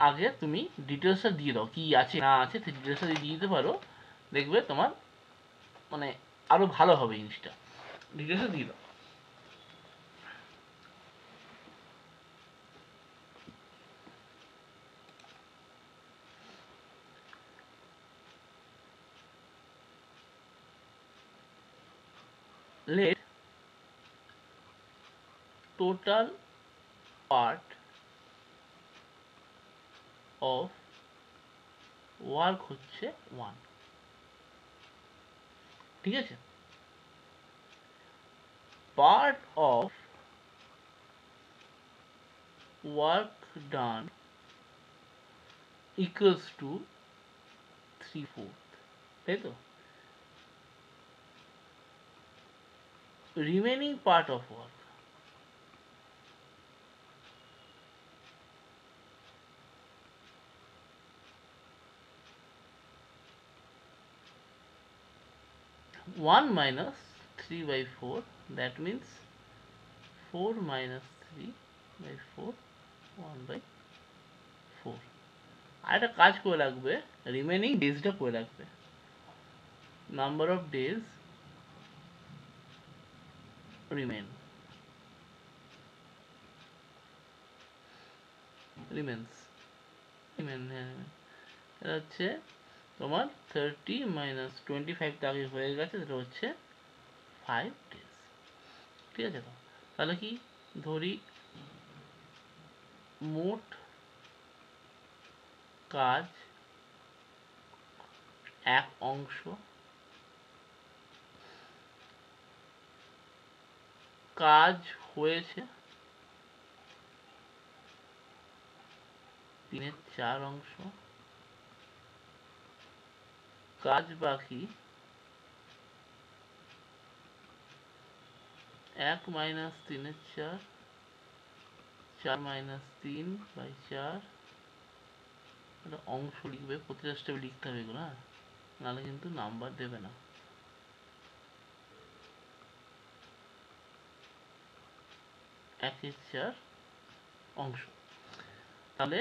আগে তুমি ডিটেলসটা দিয়ে দাও, কি আছে না আছে সেই ডিটেলসটা দিয়ে দিতে পারো, দেখবে তোমার মানে আরো ভালো হবে জিনিসটা। ডিটেলসটা দিয়ে দাও। let total part of work হচ্ছে 1, ঠিক আছে। part of work done equals to 3/4, তাই তো। remaining part of work, one minus 3/4, that means 4 minus 3/4, 1/4। আর একটা কাজ করে রাখবে, রিমেনিং ডেজটা করে রাখবে, number of days remain, remains, remain, হ্যাঁ, এটা হচ্ছে তোমার 30 minus 25 টা আগে হয়ে গেছে, সেটা হচ্ছে 5 days, ঠিক আছে। তো তাহলে কি ধরি মোট কাজ 1 অংশ, কাজ হয়েছে 3/4 অংশ, কাজ বাকি 1 minus 3/4, 4 minus 3/4, একটা অংশ লিখবে, প্রতিটা স্টেপে লিখতে হবে এগুলো, হ্যাঁ, নাহলে কিন্তু নাম্বার দেবে না। 1/4 অংশ, তাহলে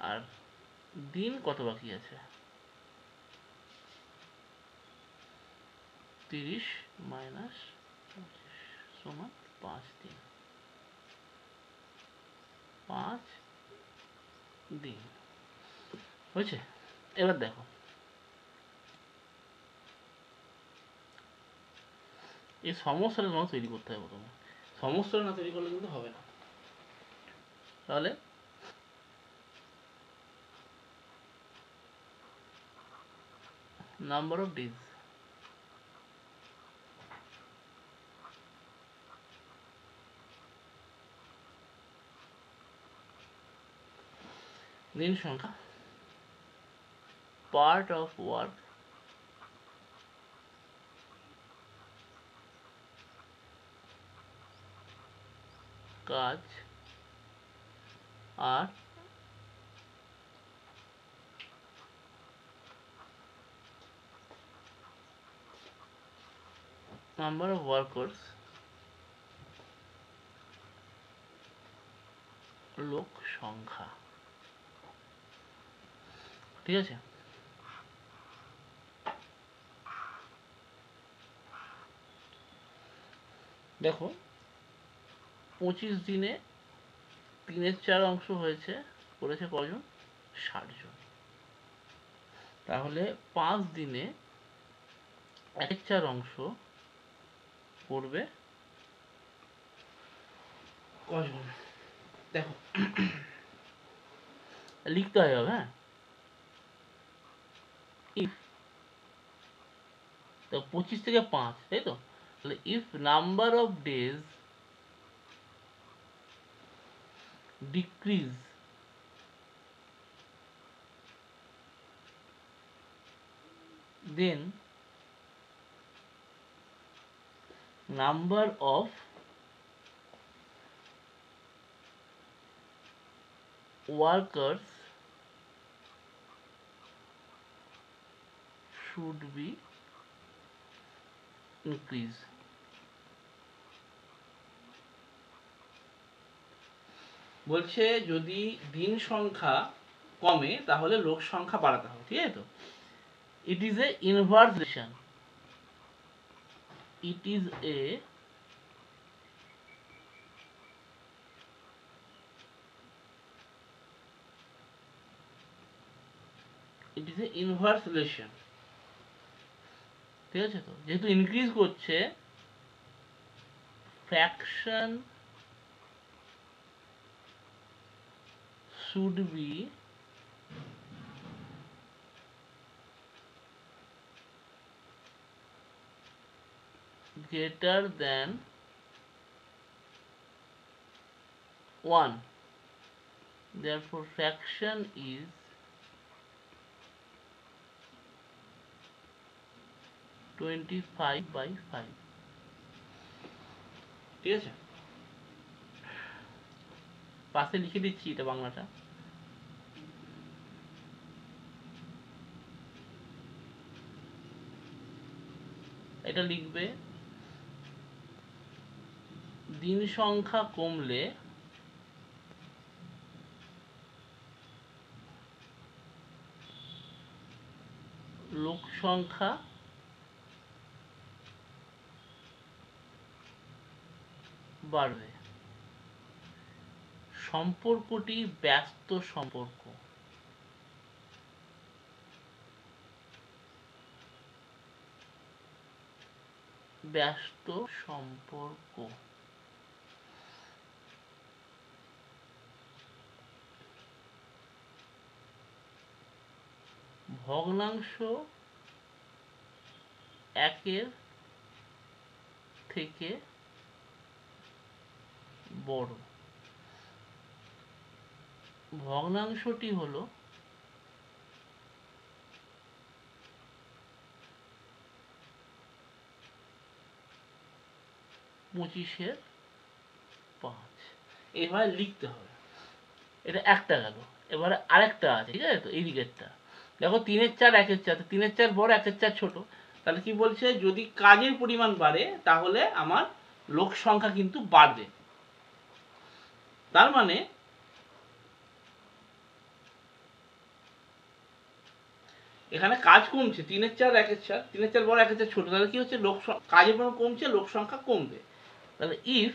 আর দিন কত বাকি আছে, 30 minus 25 সমান 5 দিন, 5 দিন। বুঝছে? এবার দেখো, এই সমস্যাটা তোমাকে তৈরি করতে হবে প্রথমে। সমস্যাটা না তৈরি করলে কিন্তু হবে না। তাহলে নাম্বার অফ ডেজ, দিন সংখ্যা, পার্ট অফ ওয়ার্ক, কাজ, আর নাম্বার অফ ওয়ার্কার্স, লোক সংখ্যা। ঠিক আছে? দেখো 25 দিনে 3/4 অংশ হয়েছে, করেছে কজন? 60 জন। তাহলে 5 দিনে 1/4 অংশ করবে কজন? দেখো লিখতে হবে, হ্যাঁ। ইফ, তো 25 থেকে 5, তাই তো? তাহলে if number of days decrease then number of workers should be increased. বলছে যদি দিন সংখ্যা কমে তাহলে লোক সংখ্যা বাড়াতে হবে, ঠিক আছে তো? It is A inverse relation, it is A inverse relation. ঠিক আছে তো? যেহেতু ইনক্রিজ করছে, fraction should be greater than 1, therefore fraction is 25/5। ঠিক আছে? পাশে লিখে দিচ্ছি এটা বাংলাটা। এটা লিখবে, দিন সংখ্যা কমলে লোক সংখ্যা বাড়বে। সম্পর্কটি ব্যস্ত সম্পর্ক। ব্যস্ত সম্পর্ক। ভগ্নাংশ একের থেকে বড়। ভগ্নাংশটি হলো 25/5। এভাবে লিখতে হবে। এটা একটা গেল। এবারে আরেকটা আছে, ঠিক আছে তো? এই দিকেরটা দেখো, 3/4 1/4, 3/4 বড়, 1/4 ছোট। তাহলে কি বলছে? যদি কাজের পরিমাণ বাড়ে তাহলে আমার লোক সংখ্যা কিন্তু বাড়বে। তার মানে এখানে কাজ কমছে, 3/4 1/4, 3/4 বড় 1/4 ছোট। তাহলে কি হচ্ছে? কাজের পরিমাণ কমছে, লোক সংখ্যা কমবে। তাহলে if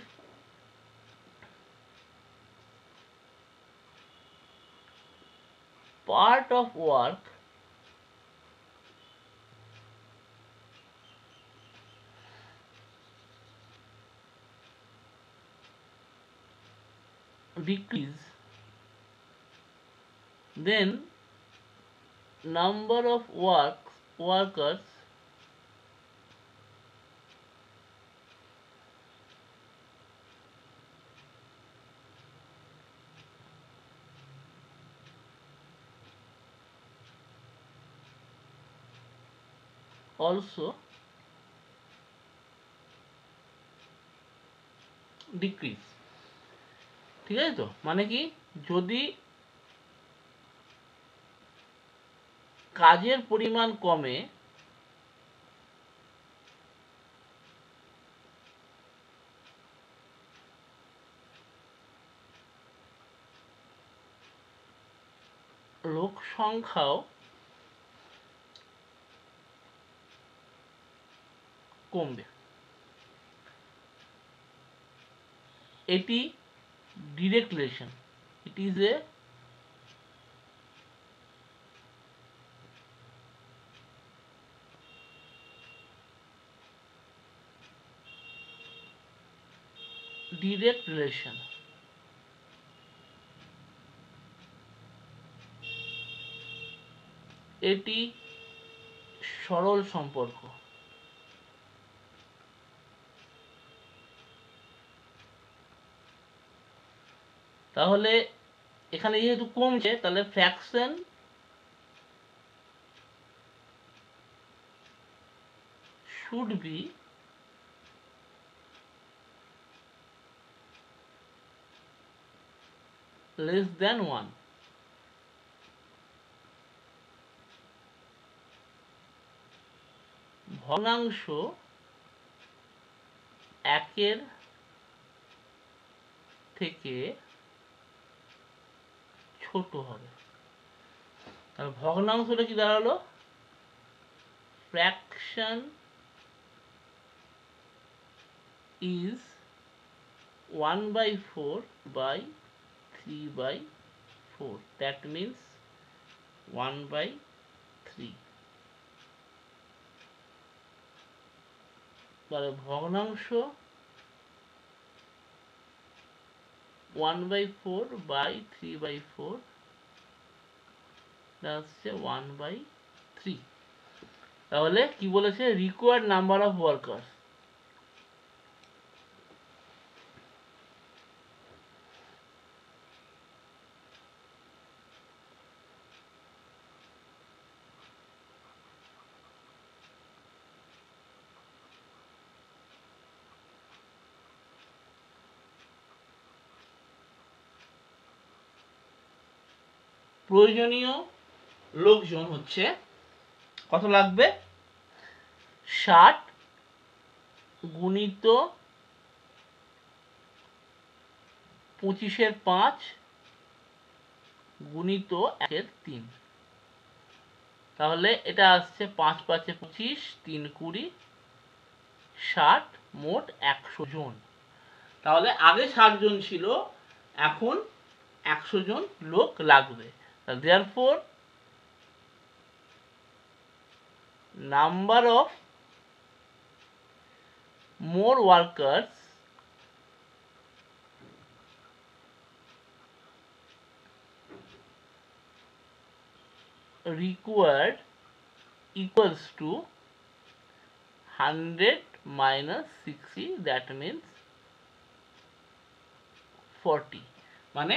part of work decrease, then number of workers also decrease। ঠিক আছে তো, মানে কি, যদি কাজের পরিমাণ কমে লোক সংখ্যাও কমবে। এটি direct relation, it is a direct relation. এটি সরল সম্পর্ক। তাহলে এখানে যেহেতু কমছে, তাহলে fraction should be less than 1। ভগ্নাংশ একের থেকে ছোট হবে। তাহলে ভগ্নাংশটা কি দাঁড়ালো, fraction is 1/4 by 3/4, that means 1/3। তাহলে ভগ্নাংশ 1/4 by 3/4 হচ্ছে 1/3। তাহলে কি বলেছে, রিকোয়ার্ড নাম্বার অফ ওয়ার্কার্স। প্রয়োজনীয় লোকজন হচ্ছে কত লাগবে, 60 গুণিত 25/5 গুণিত 1/3। তাহলে এটা আসছে 5 × 5 = 25, 3 × 20, 60, মোট 100 জন। তাহলে আগে 60 জন ছিল, এখন 100 জন লোক লাগবে। therefore number of more workers required equals to 100 minus 60, that means 40। মানে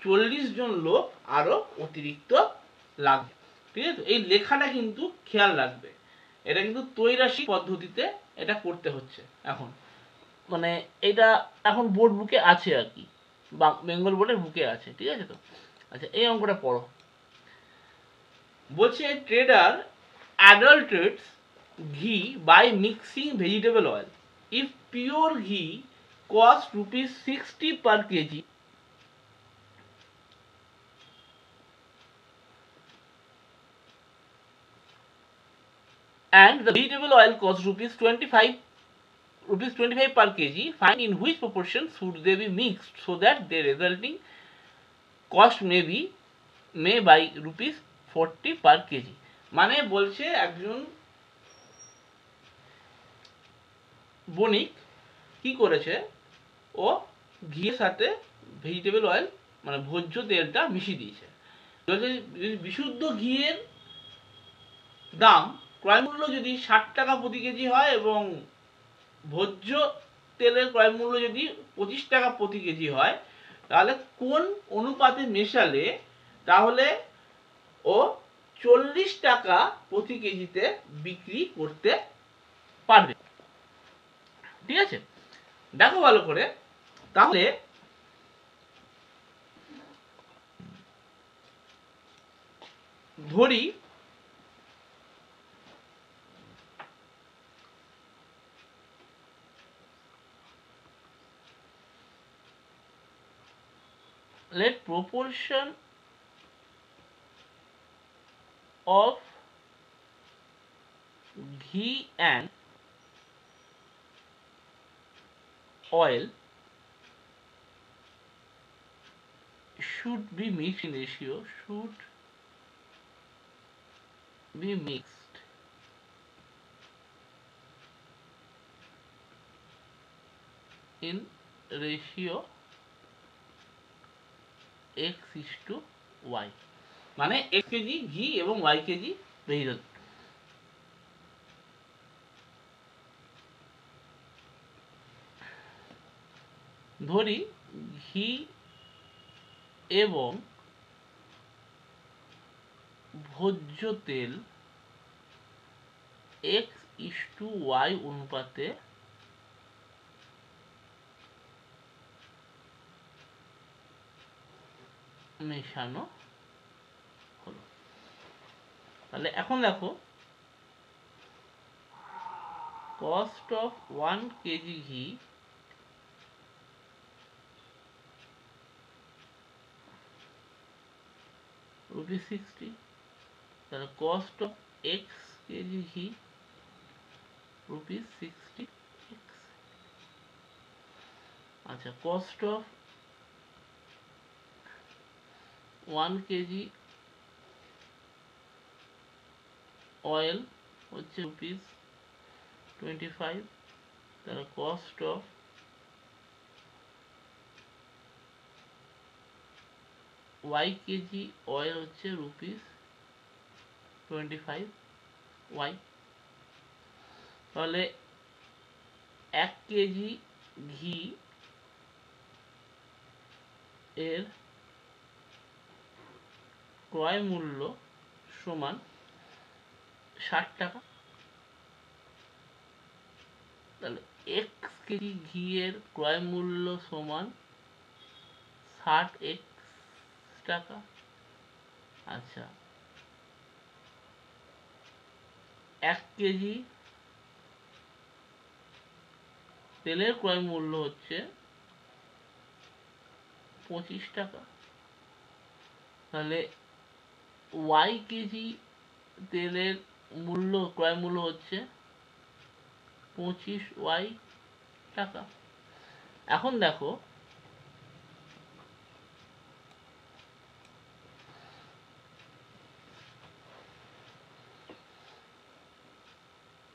40 জন লোক আরো অতিরিক্ত লাগবে। ঠিক আছে, এই লেখাটা কিন্তু খেয়াল রাখবে, এটা কিন্তু ত্রৈরাশিক পদ্ধতিতে এটা করতে হচ্ছে এখন, মানে এটা এখন বোর্ড বুকে আছে আর কি, বা বেঙ্গল বোর্ডের বুকে আছে। ঠিক আছে তো, আচ্ছা এই অঙ্কটা পড়ো। বলছে tedder adulterates ghee by mixing vegetable oil. If pure ghee costs ₹60 per kg and the vegetable oil costs ₹25 per kg, find in which proportion should they be mixed so that the resulting cost may be may by ₹40 per KG. মানে বলছে একজন বণিক কি করেছে, ও ঘিয়ের সাথে vegetable oil মানে ভোজ্য তেলটা মিশিয়ে দিয়েছে। বলছে বিশুদ্ধ ঘিয়ের দাম ক্রয় মূল্য যদি ৳60 প্রতি কেজি হয় এবং ভোজ্য তেলের ক্রয় মূল্য যদি ৳25 প্রতি কেজি হয়, তাহলে কোন অনুপাতে মেশালে তাহলে ও ৳40 প্রতি কেজিতে বিক্রি করতে পারবে। ঠিক আছে, দেখো ভালো করে। তাহলে ধরি let proportion of ghee and oil should be mixed in ratio, should be mixed in ratio x is to y, মানে x কেজি ঘি এবং y কেজি ভেজিটেবল। ধরি ঘি এবং ভোজ্য তেল x is to y অনুপাতে মেশানো হলো। তাহলে এখন দেখো, কস্ট অফ 1 কেজি ঘি ₹60, তাহলে কস্ট অফ x কেজি ঘি ₹60x। আচ্ছা, কস্ট অফ 1 কেজি অয়েল হচ্ছে ₹25, তাহলে cost of y KG oil হচ্ছে ₹25y। তাহলে 1 কেজি ঘি এর ক্রয় মূল্য সমান ৳60। তাহলে x কেজি ঘি এর ক্রয় মূল্য সমান 60x টাকা। আচ্ছা, 1 কেজি তেলের ক্রয় মূল্য হচ্ছে ৳25। তাহলে y কেজি তেলের ক্রয় মূল্য হচ্ছে 25y টাকা। এখন দেখো,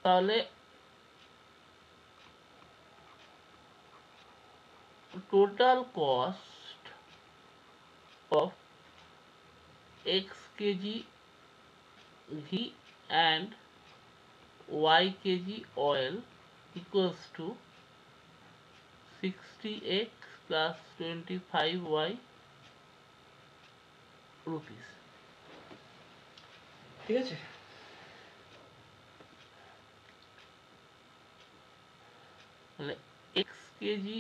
তাহলে total cost of x KG ঘি and y KG oil equals to 60x plus 25y rupees। ঠিক আছে, তাহলে x কেজি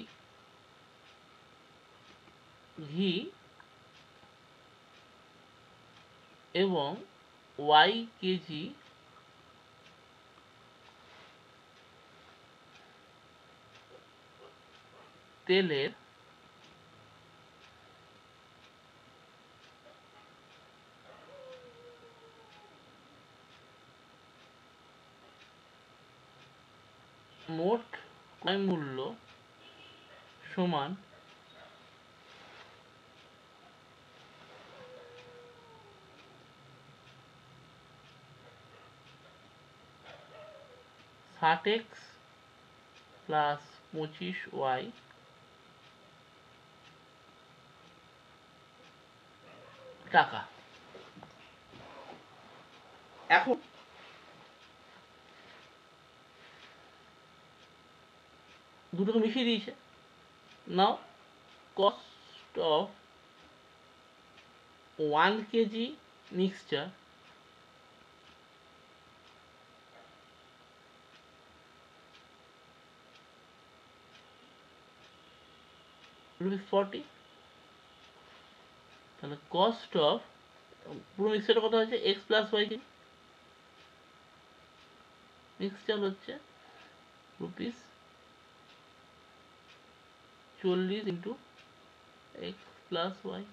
ঘি এবং y কেজি তেলের মোট ক্রয় মূল্য সমান 60x প্লাস 25y টাকা। এখন দুটোকে মিশিয়ে দিয়েছে। Now cost of 1 KG mixture ₹40। তাহলে কস্ট অফ পুরো মিক্সচারটা কত হচ্ছে x plus Y KG, mixture হচ্ছে ₹40 ইন্টু এক্স প্লাস ওয়াই।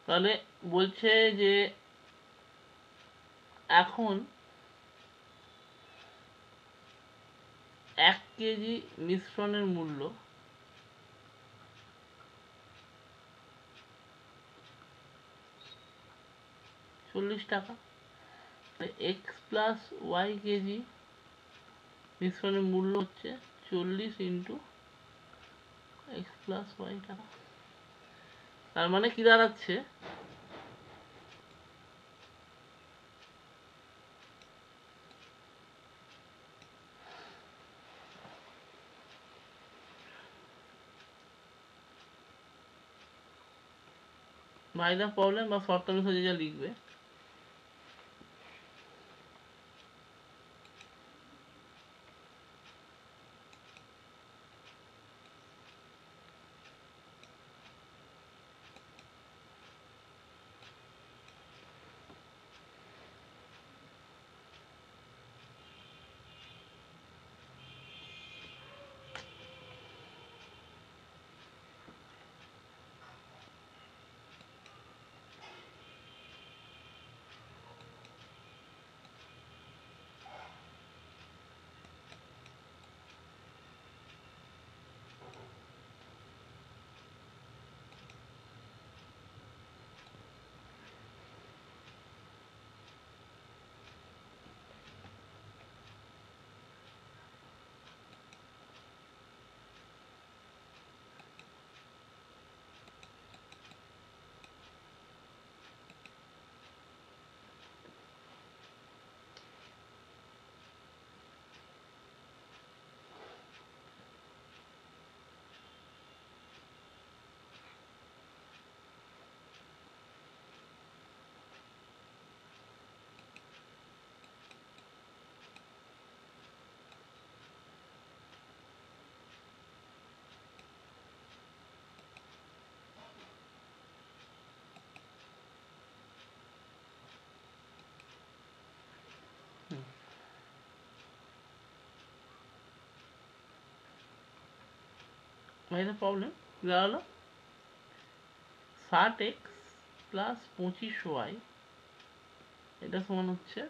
তাহলে বলছে যে এখন 1 কেজি মিশ্রণের মূল্য টাকা। এক্স প্লাস ওয়াই কেজি মিশ্রণের মূল্য হচ্ছে 40 ইন্টু এক্স প্লাস ওয়াই টাকা। তার মানে কি দাঁড়াচ্ছে, বাই দ্য প্রবলেম বা শর্ত অনুসারে যা লিখবে, বাই দ্য প্রবলেম দাঁড়ালো 60x প্লাস 25y, এটা সমান হচ্ছে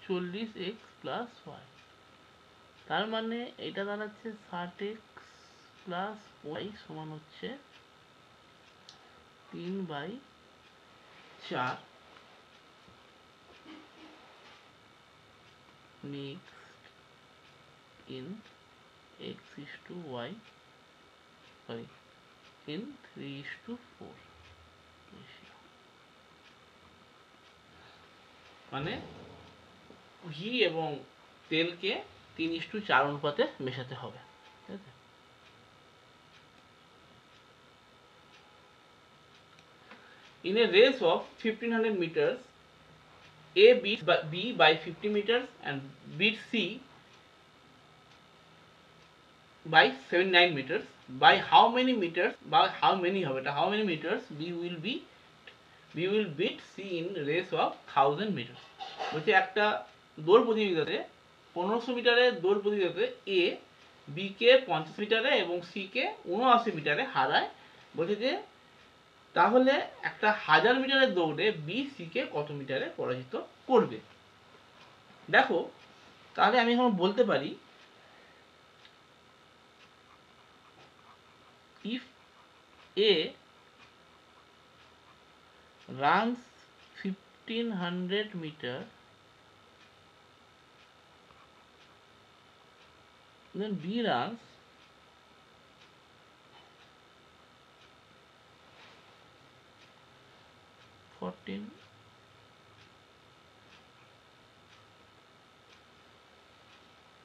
40x প্লাস ওয়াই। তার মানে এটা দাঁড়াচ্ছে 60x প্লাস ওয়াই সমান হচ্ছে 3/4 mixed in x is to y, sorry, in 3:4 ratio। মানে ঘি এবং তেলকে 3:4 অনুপাতে মেশাতে হবে, ঠিক আছে। In a race of 1500 meters, A beats B by 50 meters and beats C by 79 meters. By how many meters? By how many হবে এটা? How many meters B will beat C in race of 1000 meters? বলছে একটা দৌড় প্রতিযোগিতাতে 1500 মিটারের দৌড় প্রতিযোগিতাতে A B কে 50 মিটারে এবং C কে 79 মিটারে হারায়। বলছে যে তাহলে একটা 1000 মিটারের দৌড়ে বি সি কে কত মিটারে পরাজিত করবে। দেখো তাহলে আমি এখন বলতে পারি if A runs 1500 meter, then B runs 14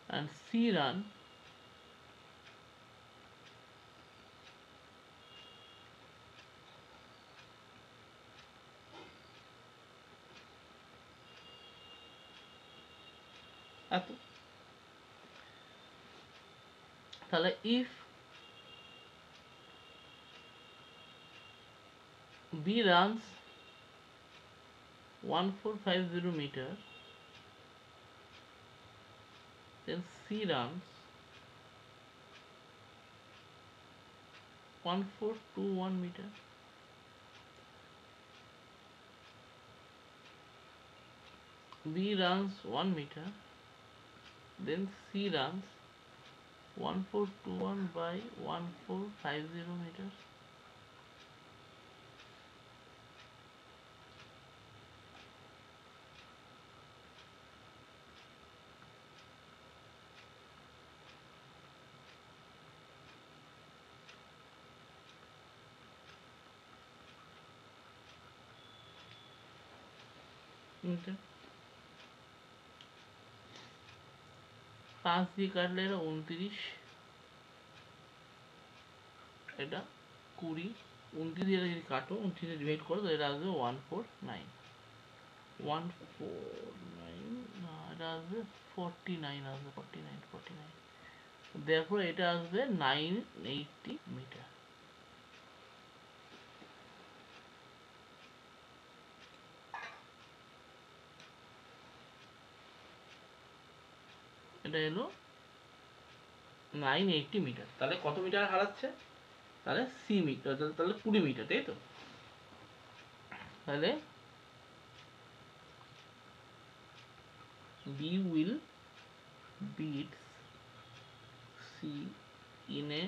and C run 1 তাহলে if B runs 1450 meter, then C runs 1421 meter. B runs 1 meter, then C runs 1421 by 1450 meters. Okay. 5 দিয়ে কাটলে এটা 29, এটা 20, 29 দিয়ে যদি কাটো 29 ডিভাইড করো তো এটা আসবে 149, 149 না এটা আসবে 49, আসবে 49, দেখো এটা আসবে 980 মিটার। এটা এলো 980 মিটার। তাহলে কত মিটার হারাচ্ছে? তাহলে সি মিটার, তাহলে 20 মিটার, তাই তো? তাহলে B will beat C in a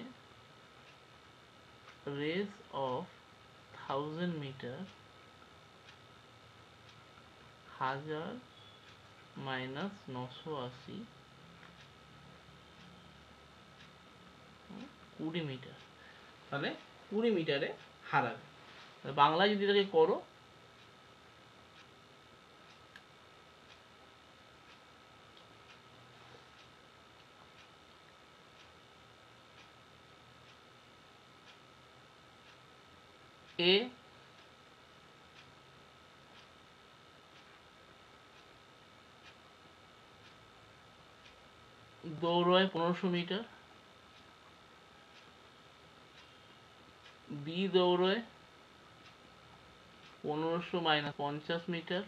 race of 1000 meter, 1000 minus 980, 20 metre. তাহলে 20 মিটারে হারাবে। বাংলায় যদি এটাকে করো, এ দৌড়ায় 1500 মিটার, বি দৌড়ায় 1500 মাইনাস 50 মিটার,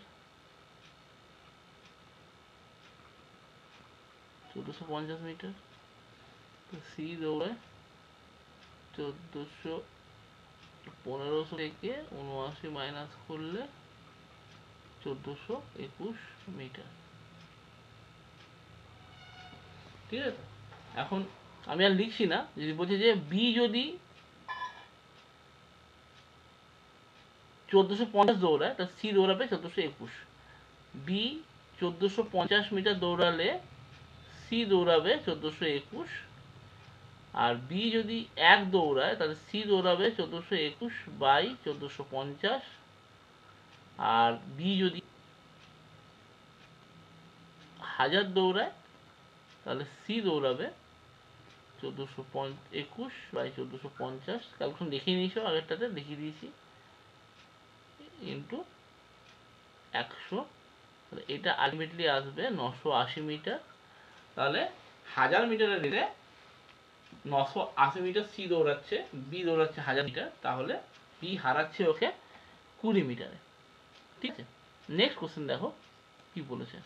1450 মিটার। সি দৌড়ায় 1400, 1500 থেকে 79 মাইনাস করলে 1421 মিটার। ঠিক আছে, এখন আমি আর লিখছি না। যদি বলছে যে বি যদি 1450 দৌড়ায়, তা সি দৌড়াবে 1421। বি 1450 মিটার দৌড়ালে সি দৌড়াবে 1421, আর বি যদি 1 দৌড়ায় তাহলে সি দৌড়াবে 1421 বাই 1450, আর বি যদি 1000 দৌড়ায় তাহলে সি দৌড়াবে 1421 বাই 1450, ক্যালকুলেশন দেখিয়ে নিয়েছো, আগেরটাতে দেখিয়ে দিয়েছি, ইন্টু 100। তাহলে এটা আলটিমেটলি আসবে 980 মিটার। তাহলে 1000 মিটারের রেটে 980 মিটার সি দৌড়াচ্ছে, বি দৌড়াচ্ছে 1000 মিটার, তাহলে বি হারাচ্ছে ওকে 20 মিটারে। ঠিক আছে, নেক্সট কোশ্চেন দেখো কি বলেছে।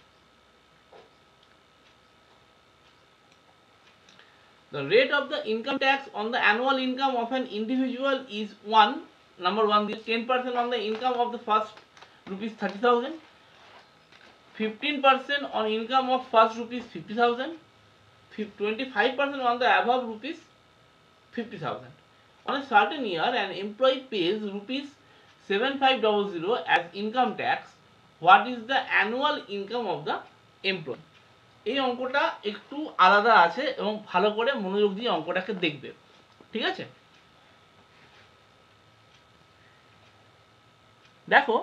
The rate of the income tax on the annual income of an individual is 1. Number 1, this 10% on the income of the first rupees 30,000, 15% on income of first rupees 50,000, 25% on the above rupees 50,000. On a certain year, an employee pays rupees 7500 as income tax what is the annual income of the employee. এই অঙ্কটা একটু আলাদা আছে এবং ভালো করে মনোযোগ দিয়ে অঙ্কটাকে দেখবে, ঠিক আছে? দেখো,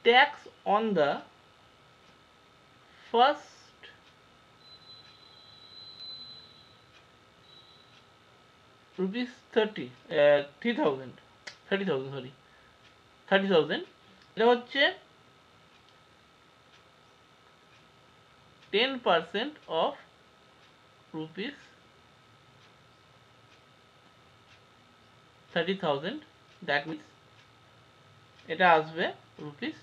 tax on the first rupees 30,000 sorry 30,000, এটা হচ্ছে 10% of rupees 30,000, দ্যাট মিনস এটা আসবে রুপিস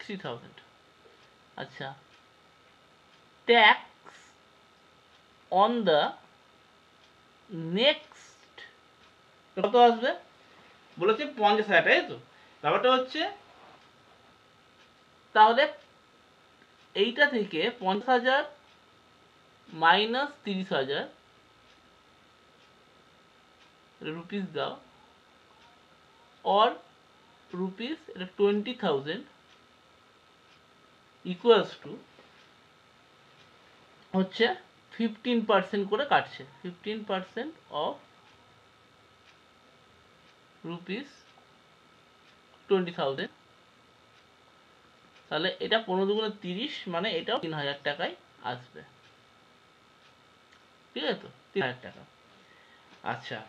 3,000। আচ্ছা, ট্যাক্স অন দ্য নেক্সট কত আসবে? বলেছে 50,000, তাই তো? ব্যাপারটা হচ্ছে তাহলে এইটা থেকে 50,000 মাইনাস 30,000 রুপিস দাও, অর রুপিস 20,000 ইকুয়ালস টু হচ্ছে 15% করে কাটছে, 15% অফ রুপিস 20,000। তাহলে এটা 15 দুগুণে 30, মানে এটাও 3,000 টাকায় আসবে, ঠিক আছে তো? 3,000 টাকা। আচ্ছা,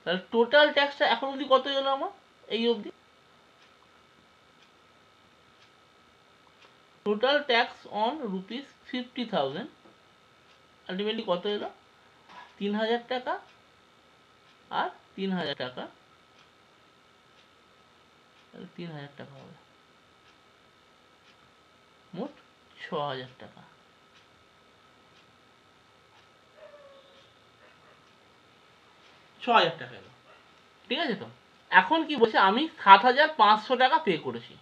তাহলে টোটাল ট্যাক্সটা এখন অবধি কত এলো আমার? এই অবধি total tax on rupees 50,000 ultimately কত এলো? 3,000 টাকা আর 3,000 টাকা, 3,000 টাকা হবে, মোট 6,000 টাকা। এলো, ঠিক আছে তো? এখন কি বলছে, আমি 7,500 টাকা পে করেছি।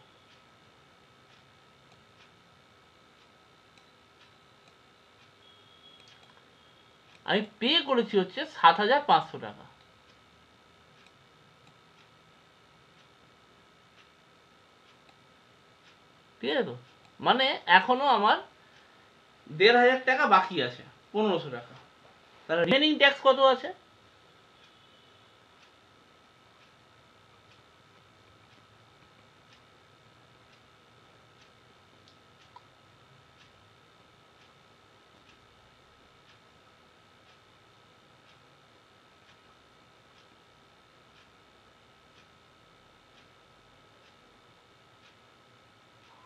আমি পে করেছি হচ্ছে 7,500 টাকা, ঠিক আছে তো? মানে এখনো আমার 1,500 টাকা বাকি আছে, 1,500 টাকা। তাহলে রিমেনিং ট্যাক্স কত আছে?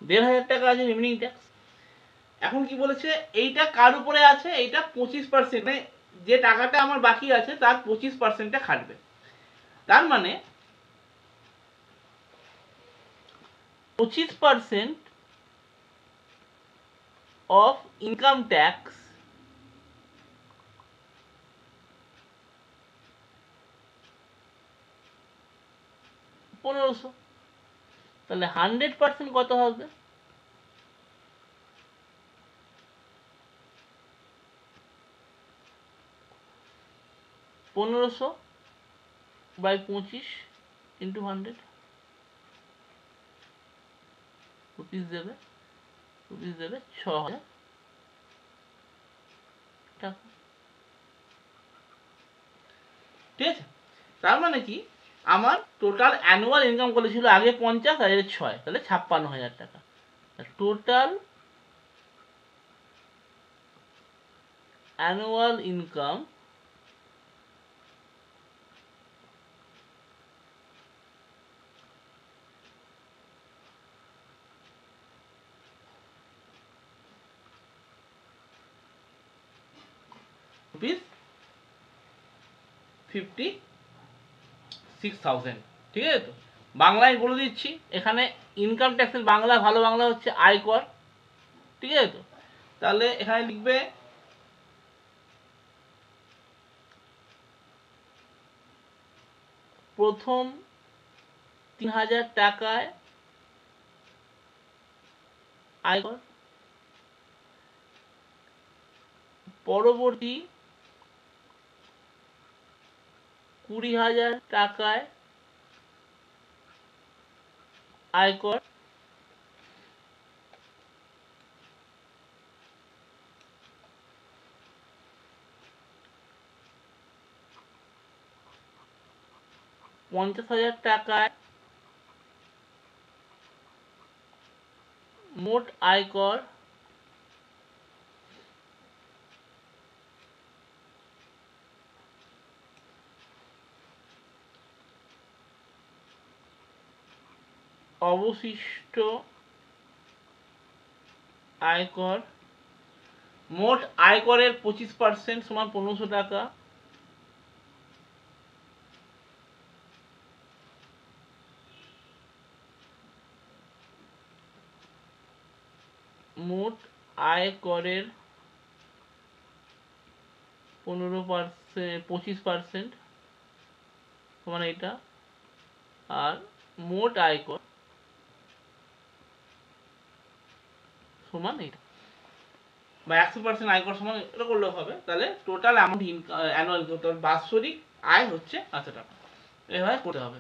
দেড় হাজার টাকা আছে রিমেনিং ট্যাক্স। এখন কি বলেছে, এইটা কার উপরে আছে? এইটা 25%, মানে যে টাকাটা আমার বাকি আছে তার 25%টা খাটবে। তার মানে 25% অফ ইনকাম ট্যাক্স 1,500। তাহলে 100% কত হবে? 1,500 বাই 25 ইন্টু 100 রুপিস দেবে, 6,000 টাকা, ঠিক আছে? তার মানে কি, আমার টোটাল অ্যানুয়াল ইনকাম করেছিল আগে 50 আর 6, তাহলে 56,000 টাকা। Total annual income rupees 50,000। 6,000। ঠিক আছে তো, বাংলায় বলে দিচ্ছি, এখানে ইনকাম ট্যাক্সের বাংলা, ভালো বাংলা হচ্ছে আয়কর। ঠিক আছে তো, তাহলে এখানে লিখবে প্রথম 3,000 টাকায় আয়কর, পরবর্তী 20,000 টাকায় আয়কর, পঞ্চাশ টাকায় মোট আয়কর, অবশিষ্ট আয়কর, মোট আয়করের 25% সমান 1500 টাকা, মোট আয়করের 25% সমান এটা, আর মোট আয়কর সমান এটা, বা 100% আয়কর সমান এটা করলেও হবে। তাহলে টোটাল অ্যামাউন্ট অ্যানুয়াল বাৎসরিক আয় হচ্ছে আচ্ছা টাকা, এভাবে করতে হবে।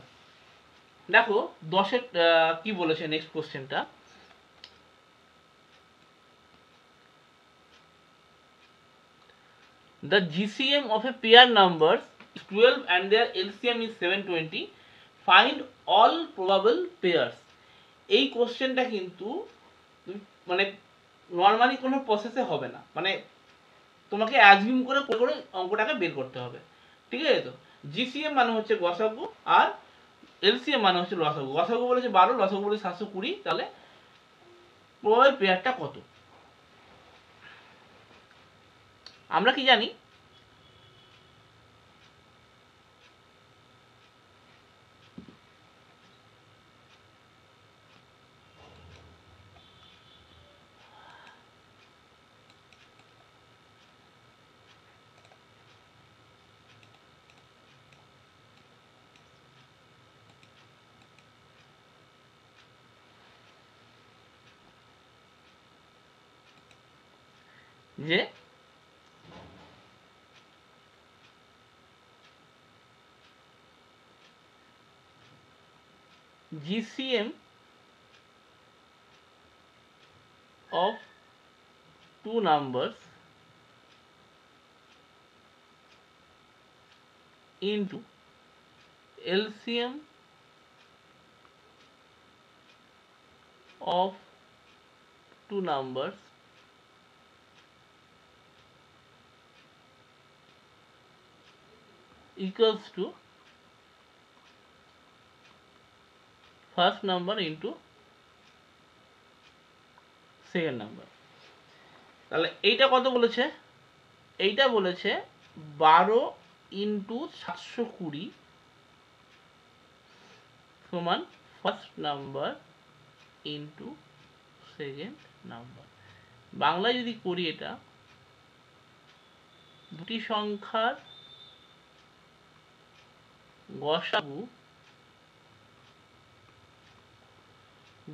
দেখো 10-এর কি বলেছে নেক্সট কোশ্চেনটা, the GCM of a pair numbers is 12 and their LCM is 720, find all probable pairs। এই কোশ্চেনটা কিন্তু মানে নর্মালি কোনো প্রসেসে হবে না, মানে তোমাকে অ্যাজিউম করে করে অঙ্কটাকে বের করতে হবে। ঠিক আছে তো, জিসিএম মানে হচ্ছে গসাগু, আর এলসিএম মানে হচ্ছে লসাগু। গসাগু বলেছে 12, লসাগু বলেছে 720, তাহলে প্রবাবেল পেয়ারটা কত? আমরা কি জানি, যে GCM of two numbers into LCM of two numbers equals to first number into second number। তাহলে এইটা কত বলেছে? এইটা বলেছে 12 ইন্টু 720 সমান first number into second number. বাংলায় যদি করি, এটা দুটি সংখ্যার গসাগু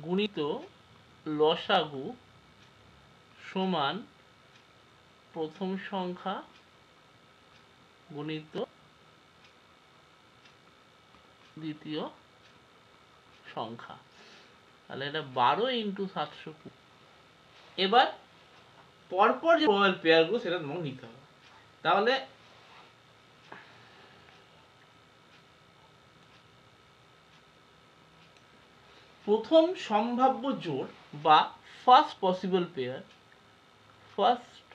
গুণিত লসাগু সমান প্রথম সংখ্যা গুণিত দ্বিতীয় সংখ্যা। তাহলে এটা 12 ইন্টু 720। এবার পরপর যে প্রবাবেল পেয়ারগুলো সেটা তোমাকে নিতে হবে। তাহলে প্রথম সম্ভাব্য জোড় বা first possible pair, first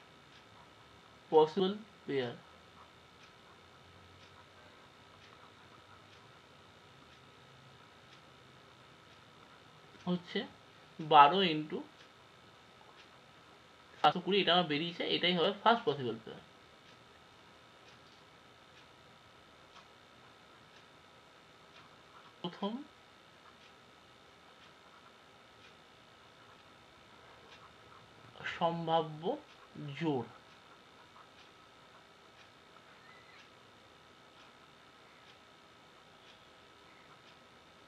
possible pair হচ্ছে 12 ইন্টু 720, এটা আমার বেরিয়েছে, এটাই হবে ফার্স্ট পসিবল পেয়ার। প্রথম সম্ভাব্য জোড়।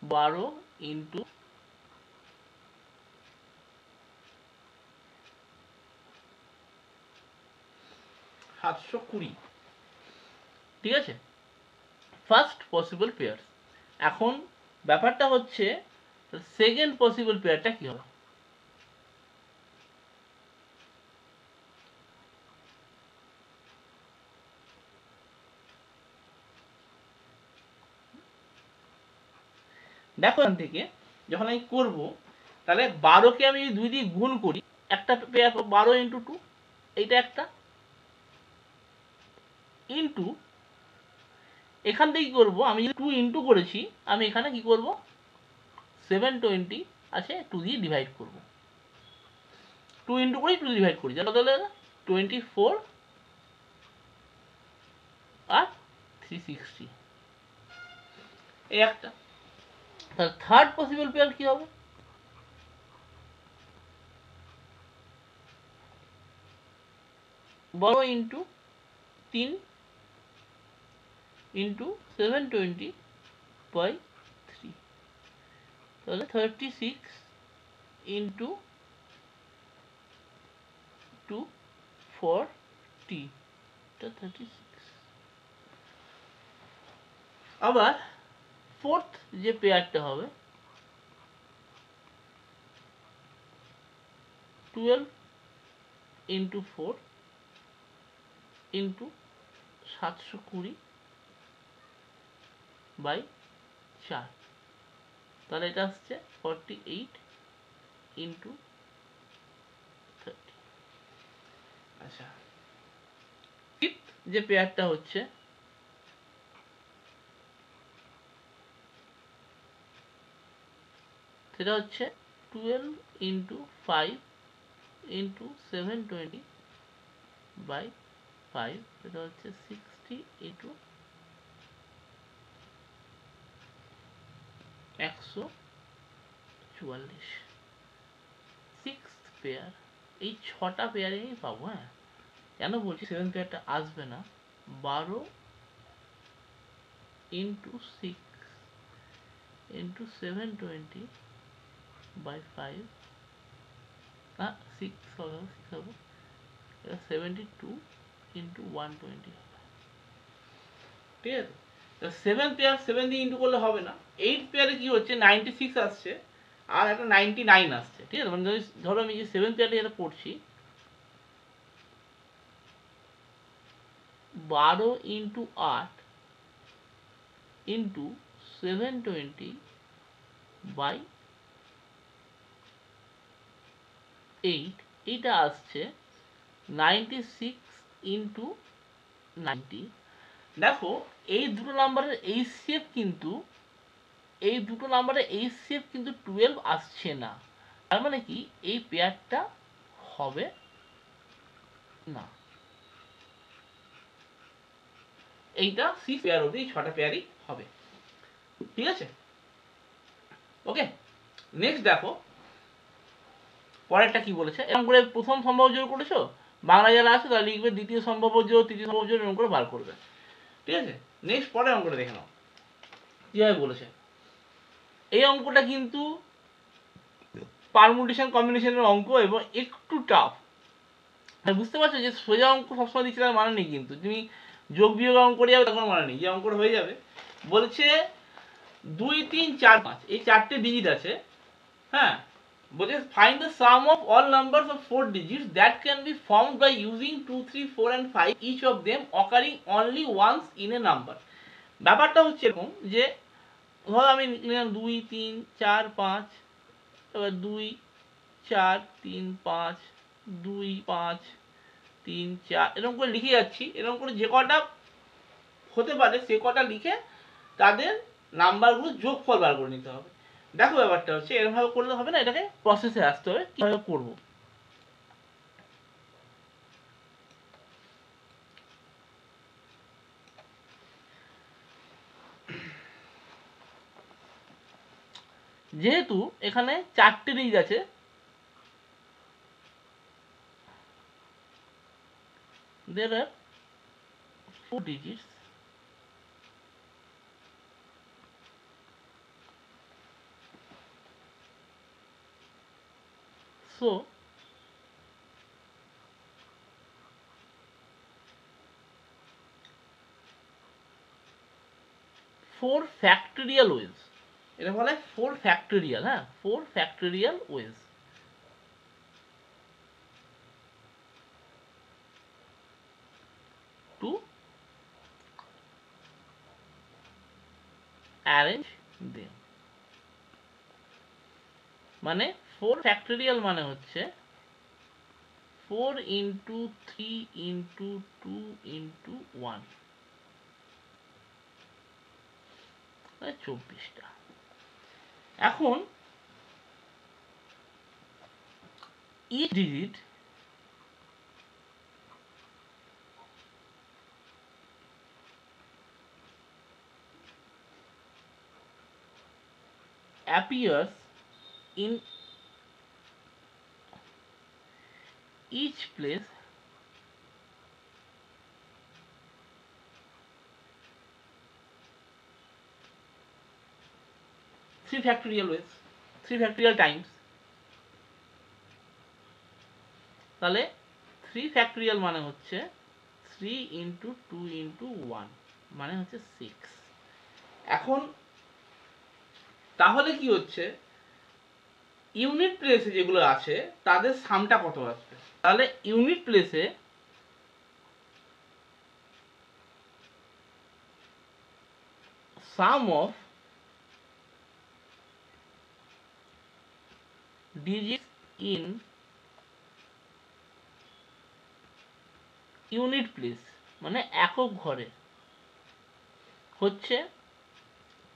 বারো ইন্টু সাতশো কুড়ি, ঠিক আছে, ফার্স্ট পসিবল পেয়ার। এখন ব্যাপারটা হচ্ছে সেকেন্ড পসিবল পেয়ারটা কি হবে? দেখো এখান থেকে যখন আমি করব, তাহলে 12কে আমি যদি 2 দিয়ে গুণ করি, একটা পেয়ার 12 ইন্টু 2, এইটা একটা, ইন্টু এখান থেকে কি করবো, আমি যদি 2 ইন্টু করেছি, আমি এখানে কি করব, 720 আছে 2 দিয়ে ডিভাইড করব। 2 ইন্টু করি, 2 ডিভাইড করি, তাহলে কত হলো? 24 আর 360, এই একটা। তাহলে থার্ড পসিবল পেয়ার কি হবে? বড় ইন্টু 3 ইন্টু 720 বাই 3, তাহলে 36 ইন্টু 240, এটা 36। আবার ফোর্থ যে পেয়ারটা হবে 12 ইন্টু 4 ইন্টু 720 বাই 4, তাহলে এটা আসছে 48 ইন্টু 30। আচ্ছা, ফিফথ যে পেয়ারটা হচ্ছে সেটা হচ্ছে 12 ইন্টু 5 ইন্টু 720 বাই 5, এটা হচ্ছে 60 ইন্টু 144। সিক্সথ পেয়ার, এই 6টা পেয়ারে আমি পাবো। হ্যাঁ, কেন বলছি সেভেন পেয়ারটা আসবে না? 12 ইন্টু 6 ইন্টু 720 বাই 5, না 6 হবে, 6 হবে, এটা 72 ইন্টু 120 হবে, ঠিক আছে। তো 7 পেয়ার 7 দিয়ে ইন্টু করলে হবে না। 8 পেয়ারে কি হচ্ছে, 96 আসছে আর একটা 99 আসছে, ঠিক আছে। মানে ধরো আমি যে 7 পেয়ারে যেটা পড়ছি, 12 ইন্টু 8 ইন্টু 720 বাই 8, এটা আসছে 96 ইন্টু 90। দেখো এই দুটো নাম্বারের এইচসিএফ কিন্তু, এই দুটো নাম্বারের এইচসিএফ কিন্তু 12 আসছে না। তার মানে কি এই পেয়ারটা হবে না। এইটা 6 পেয়ার অবধি, 6টা পেয়ারই হবে, ঠিক আছে। ওকে, নেক্সট দেখো পরেরটা কি বলেছে। এরকম করে প্রথম সম্ভাব্য জোর করেছো, বাংলা যারা আছে তারা লিখবে দ্বিতীয় সম্ভাব্য জোর, তৃতীয় সম্ভাব্য জোর, এরকম করে বার করবে, ঠিক আছে। নেক্সট পরের অঙ্কটা দেখে নাও কিভাবে বলেছে। এই অঙ্কটা কিন্তু পারমুটেশন কম্বিনেশনের অঙ্ক এবং একটু টাফ। বুঝতে পারছো যে সোজা অঙ্ক সবসময় দিচ্ছে তার মানে নেই, কিন্তু তুমি যোগ বিয়োগ অঙ্ক করে যাবে তখন মানে নেই, যে অঙ্কটা হয়ে যাবে। বলছে 2 3 4 5 এই 4টে ডিজিট আছে, হ্যাঁ। বলছে find the some of all numbers of 4 digits that can be formed by using 2 3 4 and 5 each of them occurring only once in a number। ব্যাপারটা হচ্ছে এরকম যে ধরো আমি নিলাম 2 3 4 5, এবার 2 4 3 5 2 5 3 4 এরকম করে লিখে যাচ্ছি। এরকম করে যে কটা হতে পারে সে কটা লিখে তাদের নাম্বারগুলো যোগফল বার করে নিতে হবে। দেখো ব্যাপারটা হচ্ছে এরকমভাবে করলে হবে না, এটাকে প্রসেসে আসতে হবে কীভাবে করবো। যেহেতু এখানে 4টে ডিজিট আছে, there are 4 digits, so 4 factorial ways, এটা বলে 4 factorial, হ্যাঁ 4 factorial ways to arrange them। মানে 4 factorial মানে হচ্ছে 4 into 3 into 2 into 1, মানে 24টা। এখন each digit appears in each place three factorial ways, 3 factorial times। তাহলে 3 factorial মানে হচ্ছে 3 into 2 into 1 মানে হচ্ছে 6। এখন তাহলে কি হচ্ছে, ইউনিট প্লেসে যেগুলো আছে তাদের সামটা কত আসবে? তাহলে ইউনিট প্লেসে sum of digits in unit place মানে একক ঘরে হচ্ছে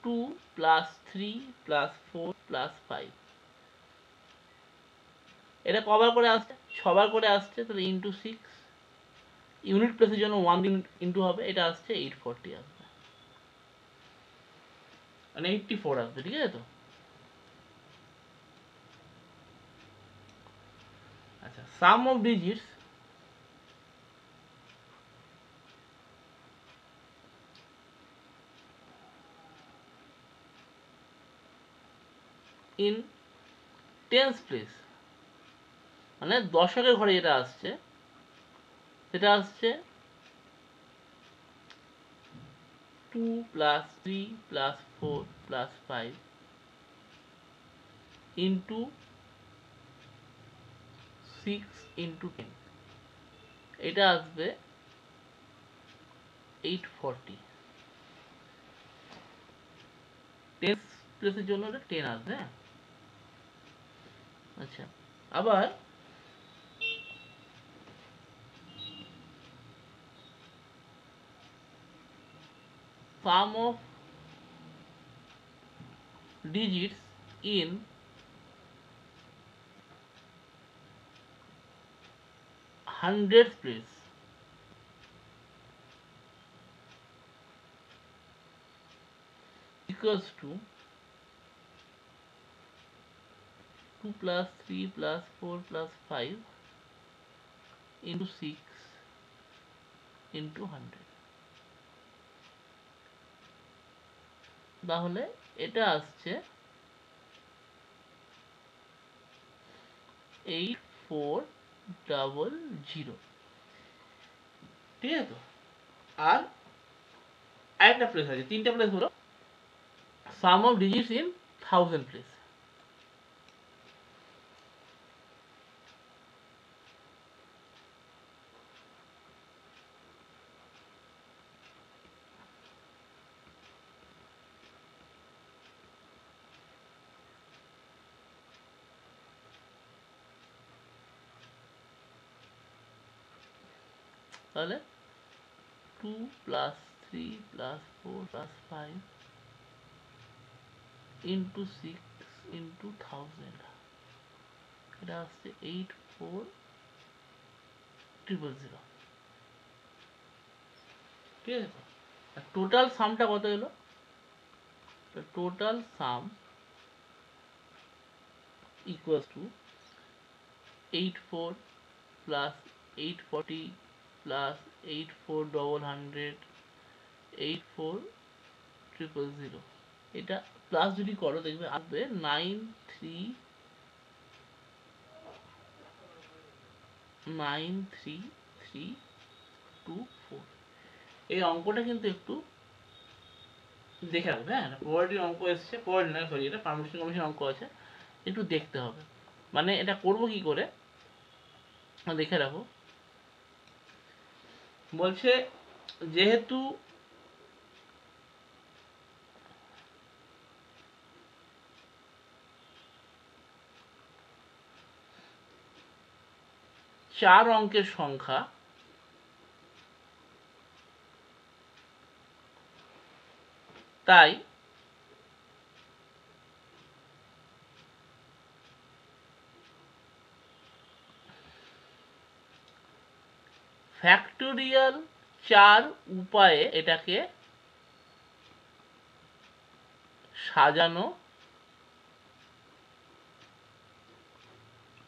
2 প্লাস 3 প্লাস 4 প্লাস 5। এটা কবার করে আসছে? 6বার করে আসছে, তাহলে ইন্টু 6। ইউনিট প্লেসের জন্য 1 দিন ইন্টু হবে, এটা আসছে 840 আসবে, মানে 84 আসবে, ঠিক আছে তো? আচ্ছা, sum of digits in tens place মানে দশকের ঘরে যেটা আসছে সেটা আসছে 2 plus 3 plus 4 plus 5 into 6 into 10, এটা আসবে 840। টেন্স প্লেসের জন্য 10 আসবে, হ্যাঁ। আচ্ছা, আবার sum of digits in hundreds place equals to 2 plus 3 plus 4 plus 5 into 6 into 100। তাহলে এটা আসছে 8400, ঠিক আছে তো? আর আরেকটা প্লেস আছে, 3টা প্লেস হলো সাম অফ ডিজিটস ইন 1000 প্লেস। তাহলে 2 plus 3 plus 4 plus 5 into 6 into 1000, এটা আসছে 84000, ঠিক আছে তো? টোটাল সামটা কত এলো? Total some equals to 84 plus 840 plus 8400 84000। এটা প্লাস যদি করো দেখবে আসবে 93324। এই অঙ্কটা কিন্তু একটু দেখে রাখবে, হ্যাঁ প্রবাবিলিটির অঙ্ক এসছে, প্রবাবিলিটি না সরি, এটা পারমিশন কমিশন অঙ্ক আছে, একটু দেখতে হবে। মানে এটা করব কি করে দেখে রাখো। বলছে যেহেতু চার অঙ্কের সংখ্যা তাই ফ্যাক্টোরিয়াল 4 উপায়ে এটাকে সাজানো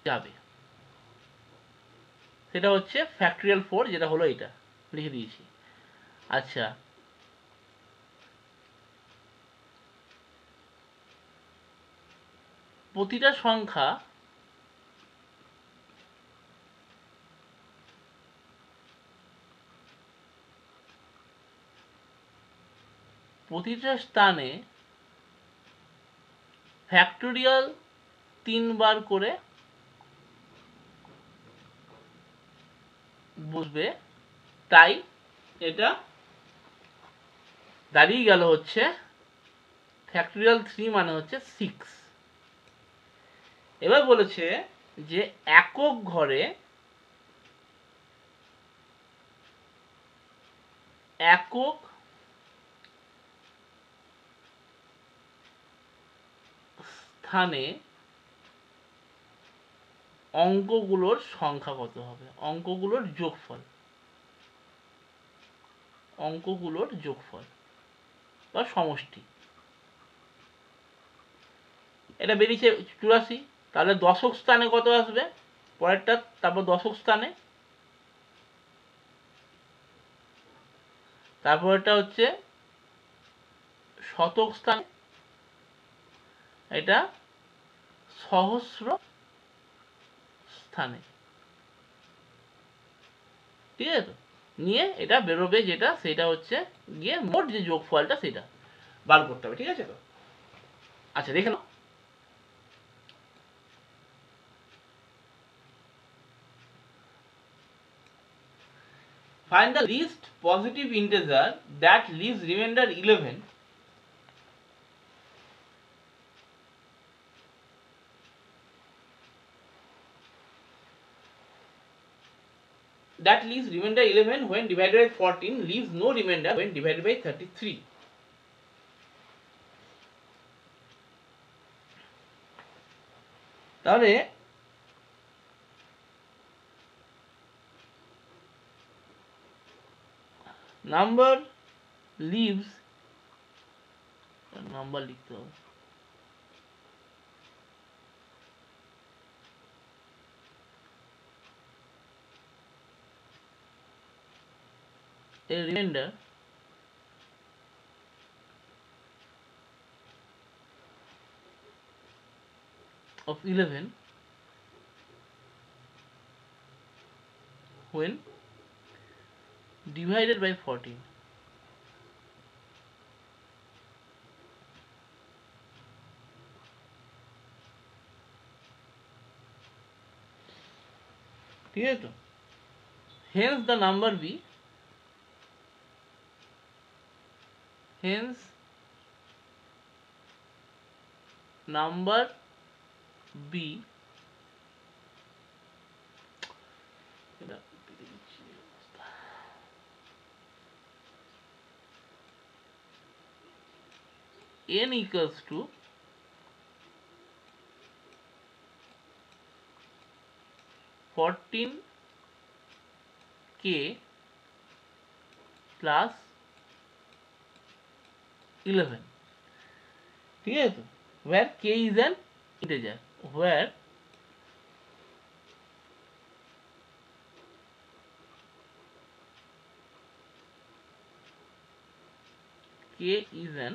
যাবে। সেটা হচ্ছে ফ্যাক্টোরিয়াল 4, যেটা হলো এটা লিখে দিয়েছি। আচ্ছা, প্রতিটা সংখ্যা প্রতিটা স্থানে ফ্যাক্টোরিয়াল 3 বার করে বসবে, তাই এটা দাঁড়িয়ে গেল হচ্ছে ফ্যাক্টোরিয়াল 3 মানে হচ্ছে 6। এবার বলেছে যে একক ঘরে একক স্থানে অঙ্কগুলোর সংখ্যা কত হবে, অঙ্কগুলোর যোগফল বা সমষ্টি। এটা বেরিয়েছে 84। তাহলে দশক স্থানে কত আসবে পরেরটা, তারপর দশক স্থানে, তারপর এটা হচ্ছে শতক স্থানে, এটা সহস্র স্থানে। ঠিক আছে তো, নিয়ে এটা বেরোবে যেটা, সেটা হচ্ছে গিয়ে মোট যে যোগফলটা সেটা বার করতে হবে। ঠিক আছে তো, আচ্ছা দেখে নাও। Find the least positive integer that leaves remainder 11 that leaves remainder 11 when divided by 14, leaves no remainder when divided by 33. তাহলে নাম্বার লিভস, নাম্বার লিখতে হবে, a remainder of 11 when divided by 14. ঠিক আছে তো, hence the number b, hence number b n equals to 14k plus 11। ঠিক আছে তো, where k is an integer। where k is an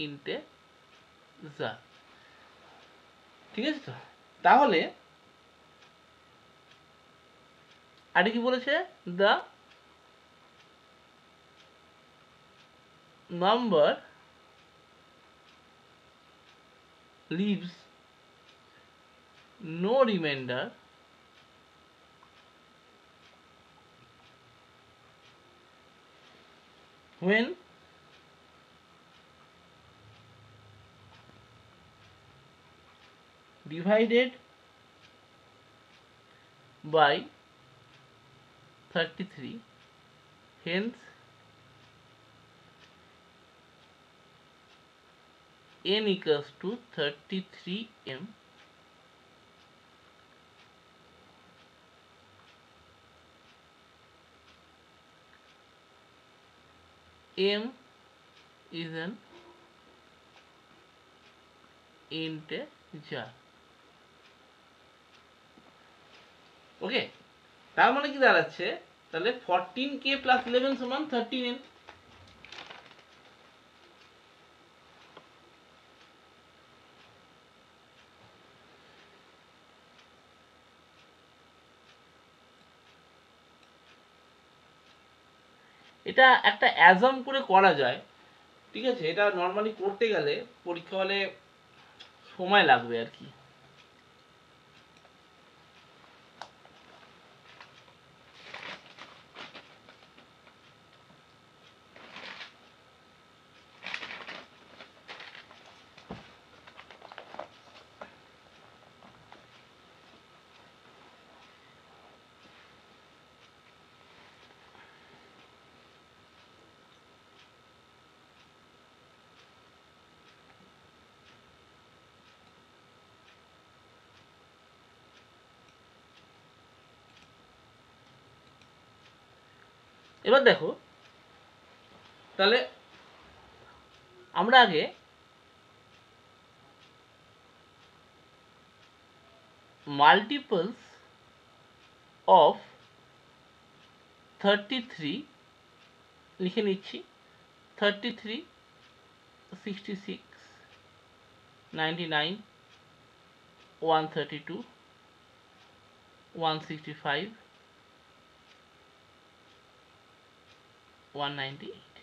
integer। ঠিক আছে তো? তাহলে আরে কি বলেছে, the number leaves no remainder when divided by 33, hence n equals to 33m m is an integer। ওকে, তার মানে কি দাঁড়াচ্ছে, তাহলে 14k প্লাস 11 সমান 13n। এটা একটা অ্যাজাম করে করা যায়, ঠিক আছে? এটা নর্মালি করতে গেলে পরীক্ষা হলে সময় লাগবে আর কি। এবার দেখো, তাহলে আমরা আগে মাল্টিপলস অফ 33 লিখে নিচ্ছি। 33, 66, 99, 132, 165, 198।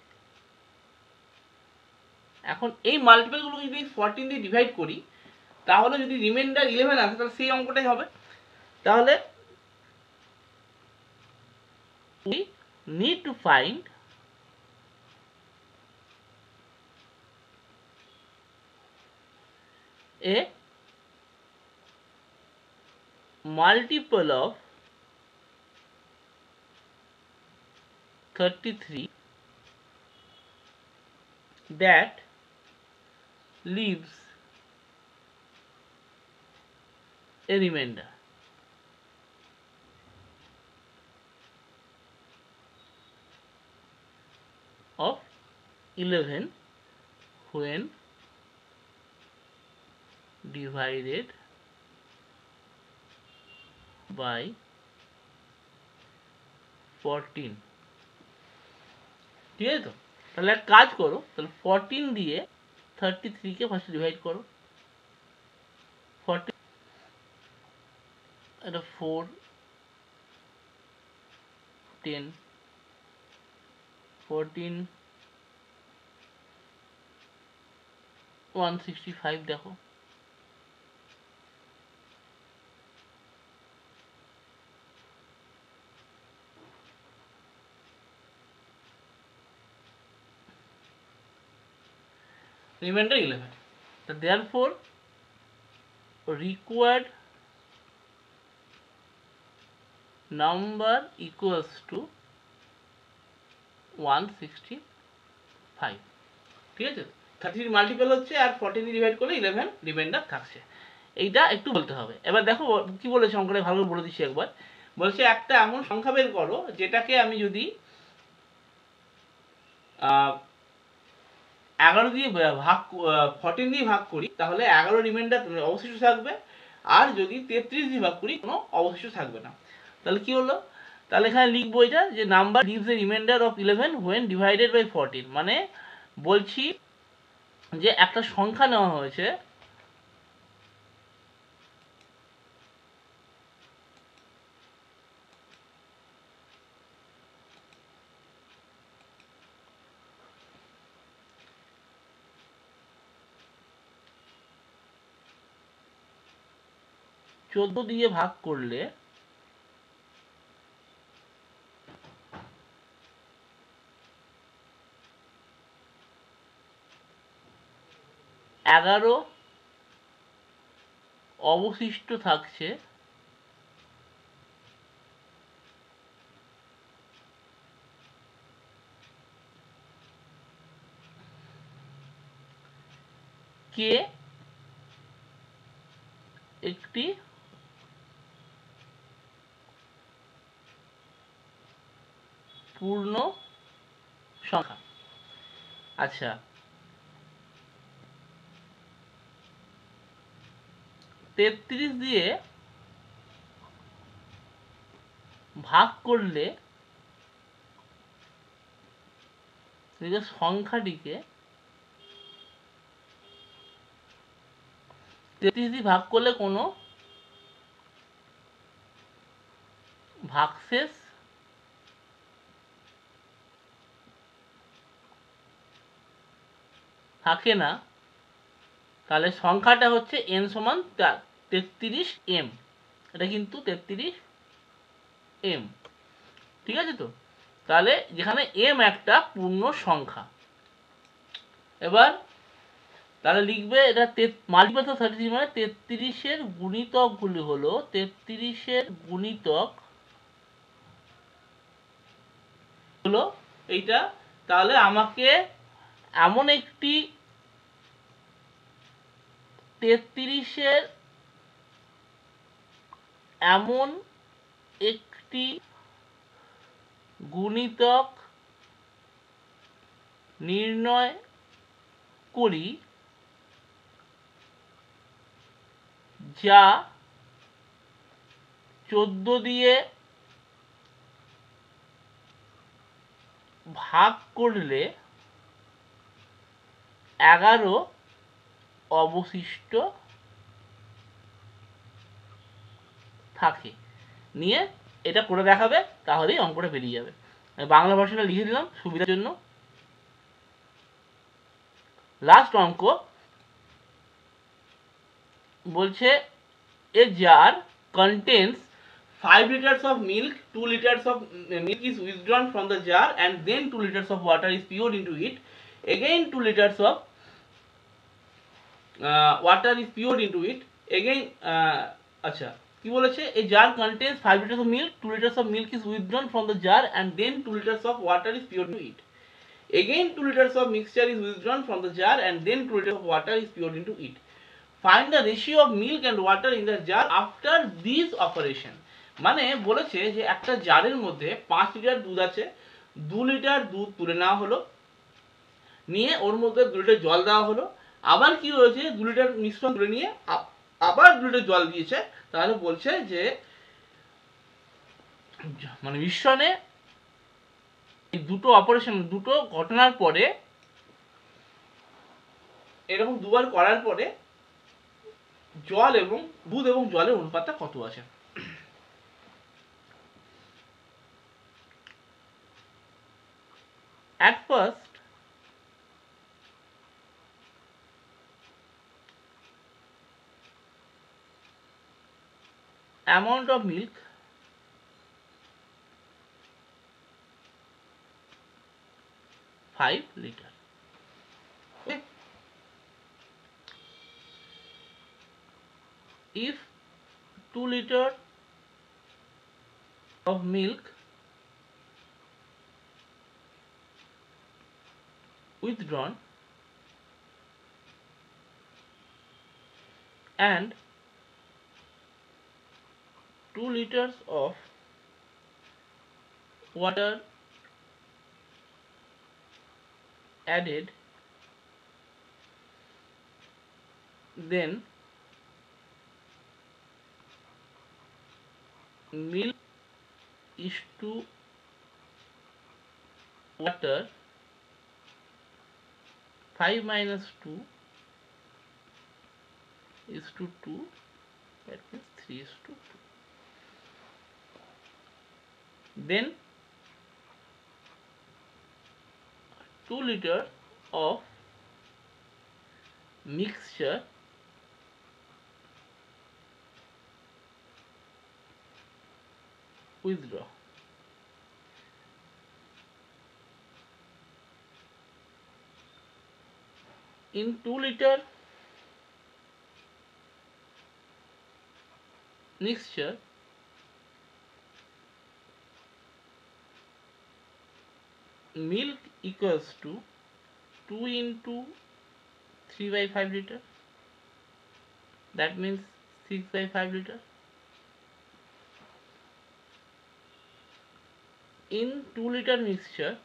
এখন এই মাল্টিপলগুলোকে যদি 14 দিয়ে ডিভাইড করি, তাহলে যদি রিমাইন্ডার 11 আসে তাহলে সেই অঙ্কটাই হবে। তাহলে we need to find a multiple of 33 that leaves a remainder of 11 when divided by 14। ঠিক আছে তো? তাহলে এক কাজ করো, তাহলে 14 দিয়ে 33 কে ফার্স্ট ডিভাইড করো। 40, এটা 4, 10, 14, 165 দেখো। Remainder 11। So therefore required number equals to 165। ঠিক আছে? 30 মাল্টিপল হচ্ছে আর 14 ডিভাইড করলে 11 রিমাইন্ডার থাকছে। এইটা একটু বলতে হবে। এবার দেখো কি বলেছে অঙ্কটা, ভালো করে বলে দিচ্ছি একবার। বলছে একটা এমন সংখ্যা বের করো যেটাকে আমি যদি 11 দিয়ে ভাগ 14 দিয়ে ভাগ করি তাহলে 11 রিমাইন্ডার অবশিষ্ট থাকবে, আর যদি 33 দিয়ে ভাগ করি কোনো অবশিষ্ট থাকবে না। তাহলে কি হলো, তাহলে এখানে লিখবো এটা যে number gives a remainder of 11 when divided by 14, মানে বলছি যে একটা সংখ্যা নেওয়া হয়েছে, চোদ্দ দিয়ে ভাগ করলে 11 অবশিষ্ট থাকছে, কে একটি পূর্ণ সংখ্যা। আচ্ছা, 33 দিয়ে ভাগ করলে সংখ্যাটিকে 33 দিয়ে ভাগ করলে কোনো ভাগশেষ থাকে না, তাহলে সংখ্যাটা হচ্ছে n সমান 33m, এটা কিন্তু 33m, ঠিক আছে তো। তাহলে যেখানে m একটা পূর্ণ সংখ্যা, এবার তাহলে লিখবে এটা মাল্টিপল অফ 33, মানে 33-এর গুণিতকগুলি হলো 33-এর গুণিতক হলো এইটা। তাহলে আমাকে এমন একটি 33-এর এমন একটি গুণিতক নির্ণয় করি যা 14 দিয়ে ভাগ করলে 11 অবশিষ্ট থাকে, নিয়ে এটা করে দেখাবে, তাহলেই অঙ্কটা বেরিয়ে যাবে। বাংলা ভাষাটা লিখে দিলাম সুবিধার জন্য। লাস্ট অঙ্ক বলছে এ jar contains 5 liters of milk, 2 liters of milk is withdrawn from the jar and then 2 liters of water is poured into it. Again 2 liters of water is poured into it. Again আচ্ছা কি বলেছে, a jar contains 5 liters of milk, 2 liters of milk is withdrawn from the jar and then 2 liters of water is poured into it. Again 2 liters of mixture is withdrawn from the jar and then 2 liters of water is poured into it. Find the ratio of milk and water in the jar after this operation. মানে বলেছে যে একটা জারের মধ্যে 5 litre দুধ আছে, 2 litre দুধ তুলে নেওয়া হলো, নিয়ে ওর মধ্যে 2 লিটার জল দেওয়া হলো, আবার কি হয়েছে 2 লিটার মিশ্রণ তুলে নিয়ে আবার 2 লিটার জল দিয়েছে। তাহলে বলছে যে মানে মিশ্রণে এই দুটো অপারেশন, দুটো ঘটনার পরে, এরকম দুবার করার পরে জল এবং দুধ এবং জলের অনুপাতটা কত আছে। At first amount of milk 5 liter. Okay. If 2 liter of milk withdrawn and 2 liters of water added, then milk is to water 5 minus 2 is to 2, that means 3 is to 2. Then 2 liters of mixture withdraw. In 2 liter mixture, milk equals to 2 into 3 by 5 liter, that means 6 by 5 liter. In 2 liter mixture,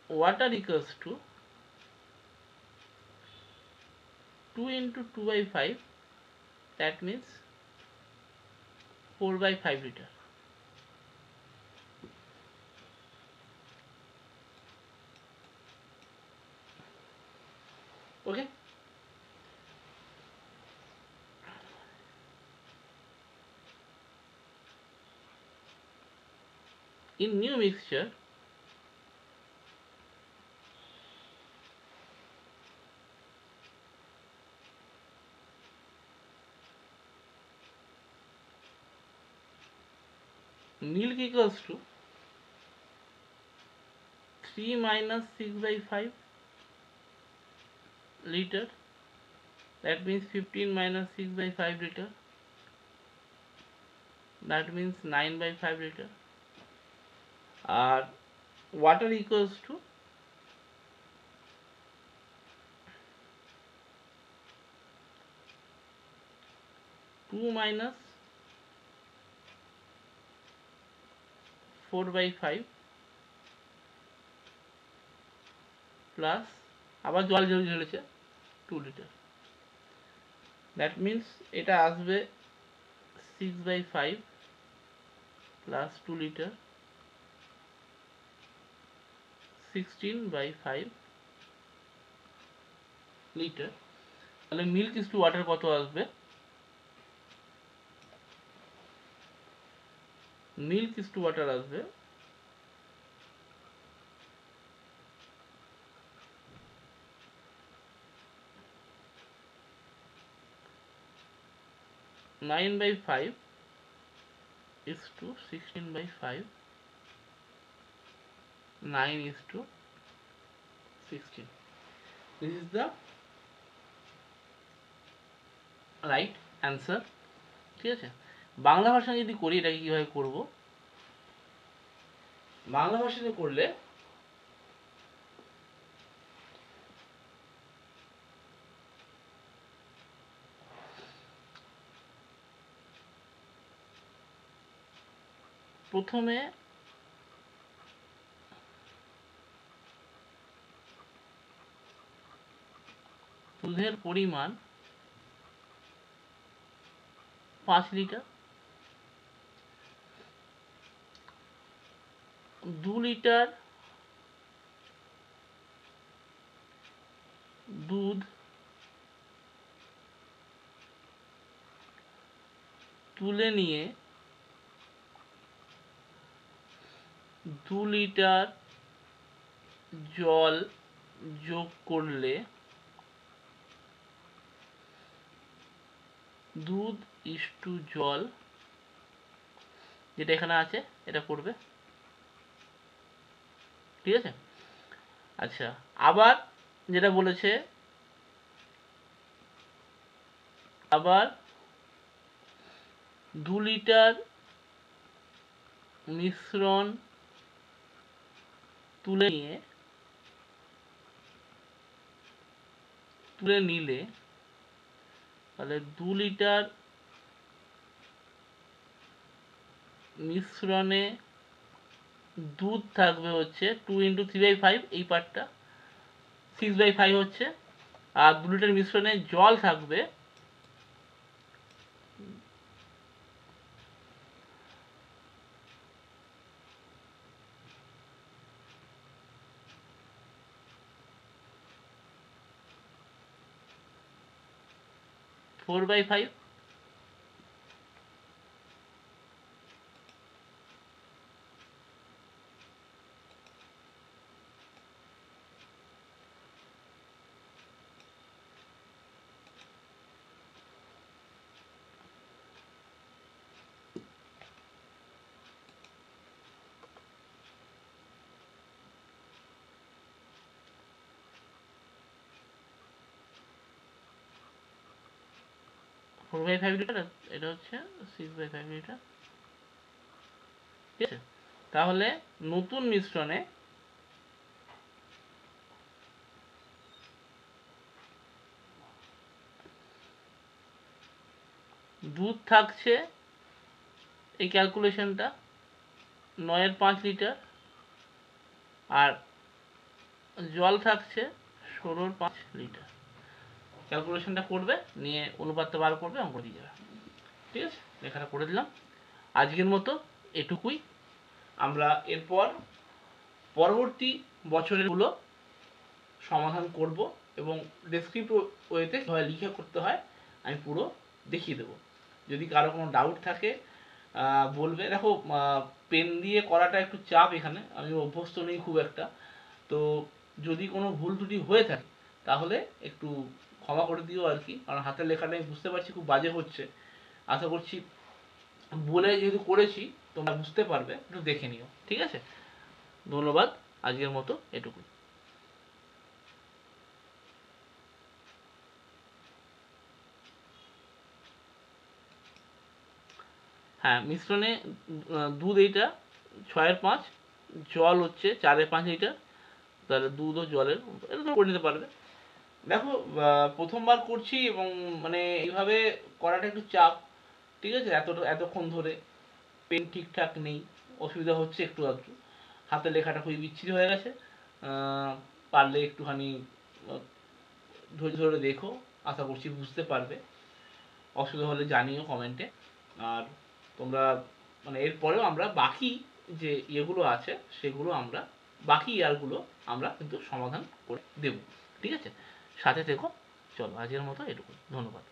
water equals to 2 into 2 by 5, that means 4 by 5 liter. Okay. In new mixture, milk equals to 3 minus 6 by 5 liter, that means 15 minus 6 by 5 liter, that means 9 by 5 liter. Water equals to 2 minus 4 by 5 plus আবার জল ঝরেছে 2 litre, that means এটা আসবে 6 by 5 plus 2 liter, 16 by 5 litre. তাহলে milk is to water কত আসবে? Milk is to water আসবে 9 by 5 is to 16 by 5, 9 is to 16. This is the right answer. ঠিক আছে, বাংলা ভাষা যদি করি এটাকে কিভাবে করব? বাংলা ভাষাতে করলে প্রথমে দুধের পরিমাণ 5 লিটার, 2 লিটার দুধ তুলে নিয়ে 2 লিটার জল যোগ করলে দুধ ইস টু জল, যেটা এখানে আছে এটা করবে। ঠিক আছে, আচ্ছা আবার যেটা বলেছে, আবার 2 লিটার মিশ্রণ তুলে নিলে তাহলে 2 লিটার মিশ্রণে দুধ থাকবে হচ্ছে 2 into 3 by 5 এই পার্টটা, 6/5 হচ্ছে। আর 2 লিটার মিশ্রণে জল থাকবে 4/5। 4/5 লিটার, এটা হচ্ছে 6/5 লিটার। ঠিক আছে, তাহলে নতুন মিশ্রণে দুধ থাকছে, এই ক্যালকুলেশনটা 9/5 লিটার, আর জল থাকছে 16/5 লিটার। ক্যালকুলেশনটা করবে, নিয়ে অনুপাতটা বার করবে, অঙ্ক দিয়ে যাবে। ঠিক আছে, লেখাটা করে দিলাম। আজকের মতো এটুকুই। আমরা এরপর পরবর্তী বছরেরগুলো সমাধান করব এবং ডেসক্রিপ্টিভ ওয়েতে লিখে করতে হয় আমি পুরো দেখিয়ে দেবো। যদি কারো কোনো ডাউট থাকে বলবে। দেখো, পেন দিয়ে করাটা একটু চাপ, এখানে আমি অভ্যস্ত নেই খুব একটা, তো যদি কোনো ভুল ত্রুটি হয়ে থাকে তাহলে একটু ক্ষমা করে দিও আর কি, কারণ হাতের লেখাটা আমি বুঝতে পারছি খুব বাজে হচ্ছে। আশা করছি বলে যেহেতু করেছি তোমরা বুঝতে পারবে, একটু দেখে নিও। ঠিক আছে, ধন্যবাদ। আজকের মতো এটুকুই। হ্যাঁ, মিশ্রণে দুধ এইটা 6/5, জল হচ্ছে 4/5 লিটার। তাহলে দুধ ও জলের এটা তো করে নিতে পারবে। দেখো, প্রথমবার করছি এবং মানে এইভাবে করাটা একটু চাপ। ঠিক আছে, এতক্ষণ ধরে পেন ঠিকঠাক নেই, অসুবিধা হচ্ছে একটু আধটু। হাতের লেখাটা খুবই বিচ্ছিরি হয়ে গেছে। পারলে একটুখানি ধৈর্য ধরে দেখো, আশা করছি বুঝতে পারবে। অসুবিধা হলে জানিও কমেন্টে। আর তোমরা মানে এরপরেও আমরা বাকি যে ইয়েগুলো আছে সেগুলো আমরা বাকি ইয়ারগুলো আমরা কিন্তু সমাধান করে দেব। ঠিক আছে, সাথে থেকো। চলো, আজকের মতো এটুকু, ধন্যবাদ।